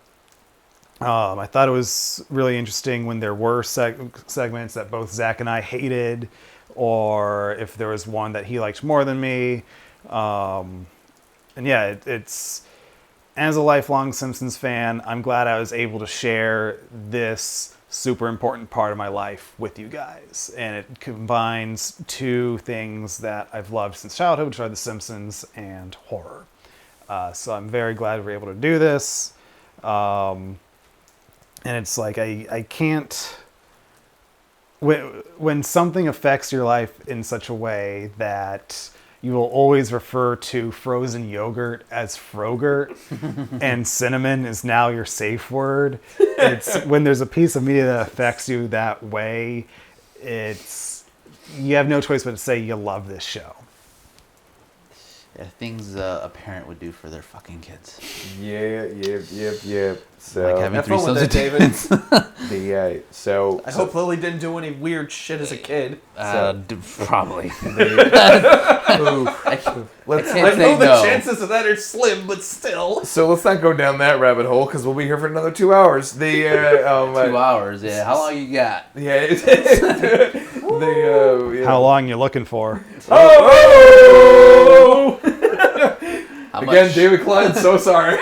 I thought it was really interesting when there were segments that both Zach and I hated, or if there was one that he liked more than me. And yeah, it's as a lifelong Simpsons fan, I'm glad I was able to share this super important part of my life with you guys. And it combines two things that I've loved since childhood, which are The Simpsons and horror. So I'm very glad we're able to do this. And it's like, I can't... When something affects your life in such a way that you will always refer to frozen yogurt as Frogurt and cinnamon is now your safe word. It's when there's a piece of media that affects you that way, you have no choice but to say you love this show. Yeah, things a parent would do for their fucking kids. Yep. So Like having Have fun with that, substitutes. David. I hope Lily didn't do any weird shit as a kid. Probably. let's I know the chances of that are slim, but still. So let's not go down that rabbit hole because we'll be here for another 2 hours. 2 hours, yeah. How long you got? Yeah. How long you looking for? Oh! How Again, much? David Klein, so sorry.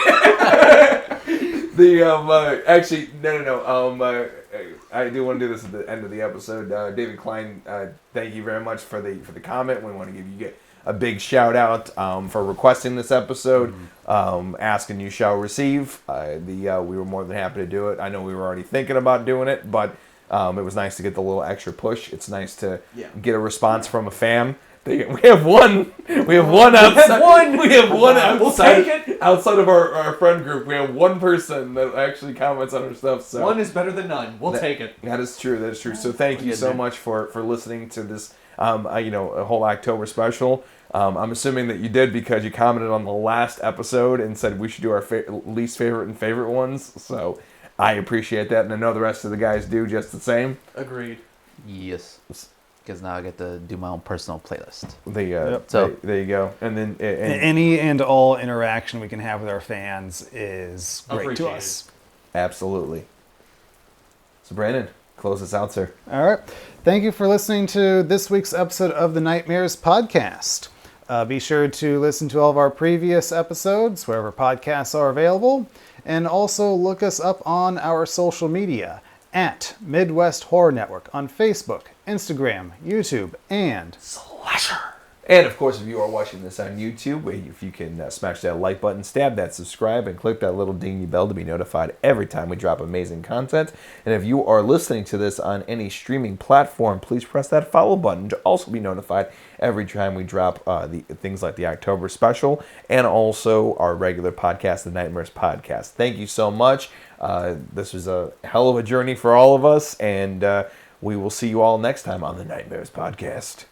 Actually, no. I do want to do this at the end of the episode. David Klein, thank you very much for the comment. We want to give you a big shout out for requesting this episode. Asking you shall receive. We were more than happy to do it. I know we were already thinking about doing it, but it was nice to get the little extra push. It's nice to get a response from a fan. We have one outside. We have one outside. We'll take it. Outside of our friend group, we have one person that actually comments on our stuff. So One is better than none. We'll take it. That is true. So thank you so much for listening to this. A whole October special. I'm assuming that you did because you commented on the last episode and said we should do our least favorite and favorite ones. So I appreciate that, and I know the rest of the guys do just the same. Agreed. Yes. Because now I get to do my own personal playlist. So there you go. And then Any and all interaction we can have with our fans is great to us. Absolutely. So Brandon, close us out, sir. All right. Thank you for listening to this week's episode of the Nightmares Podcast. Be sure to listen to all of our previous episodes wherever podcasts are available. And also look us up on our social media at Midwest Horror Network on Facebook, Instagram, YouTube, and Slasher. And of course, if you are watching this on YouTube, if you can smash that like button, stab that subscribe, and click that little dingy bell to be notified every time we drop amazing content. And if you are listening to this on any streaming platform, please press that follow button to also be notified every time we drop the things like the October special and also our regular podcast, the Nightmares Podcast. Thank you so much. This was a hell of a journey for all of us, and we will see you all next time on the Nightmares Podcast.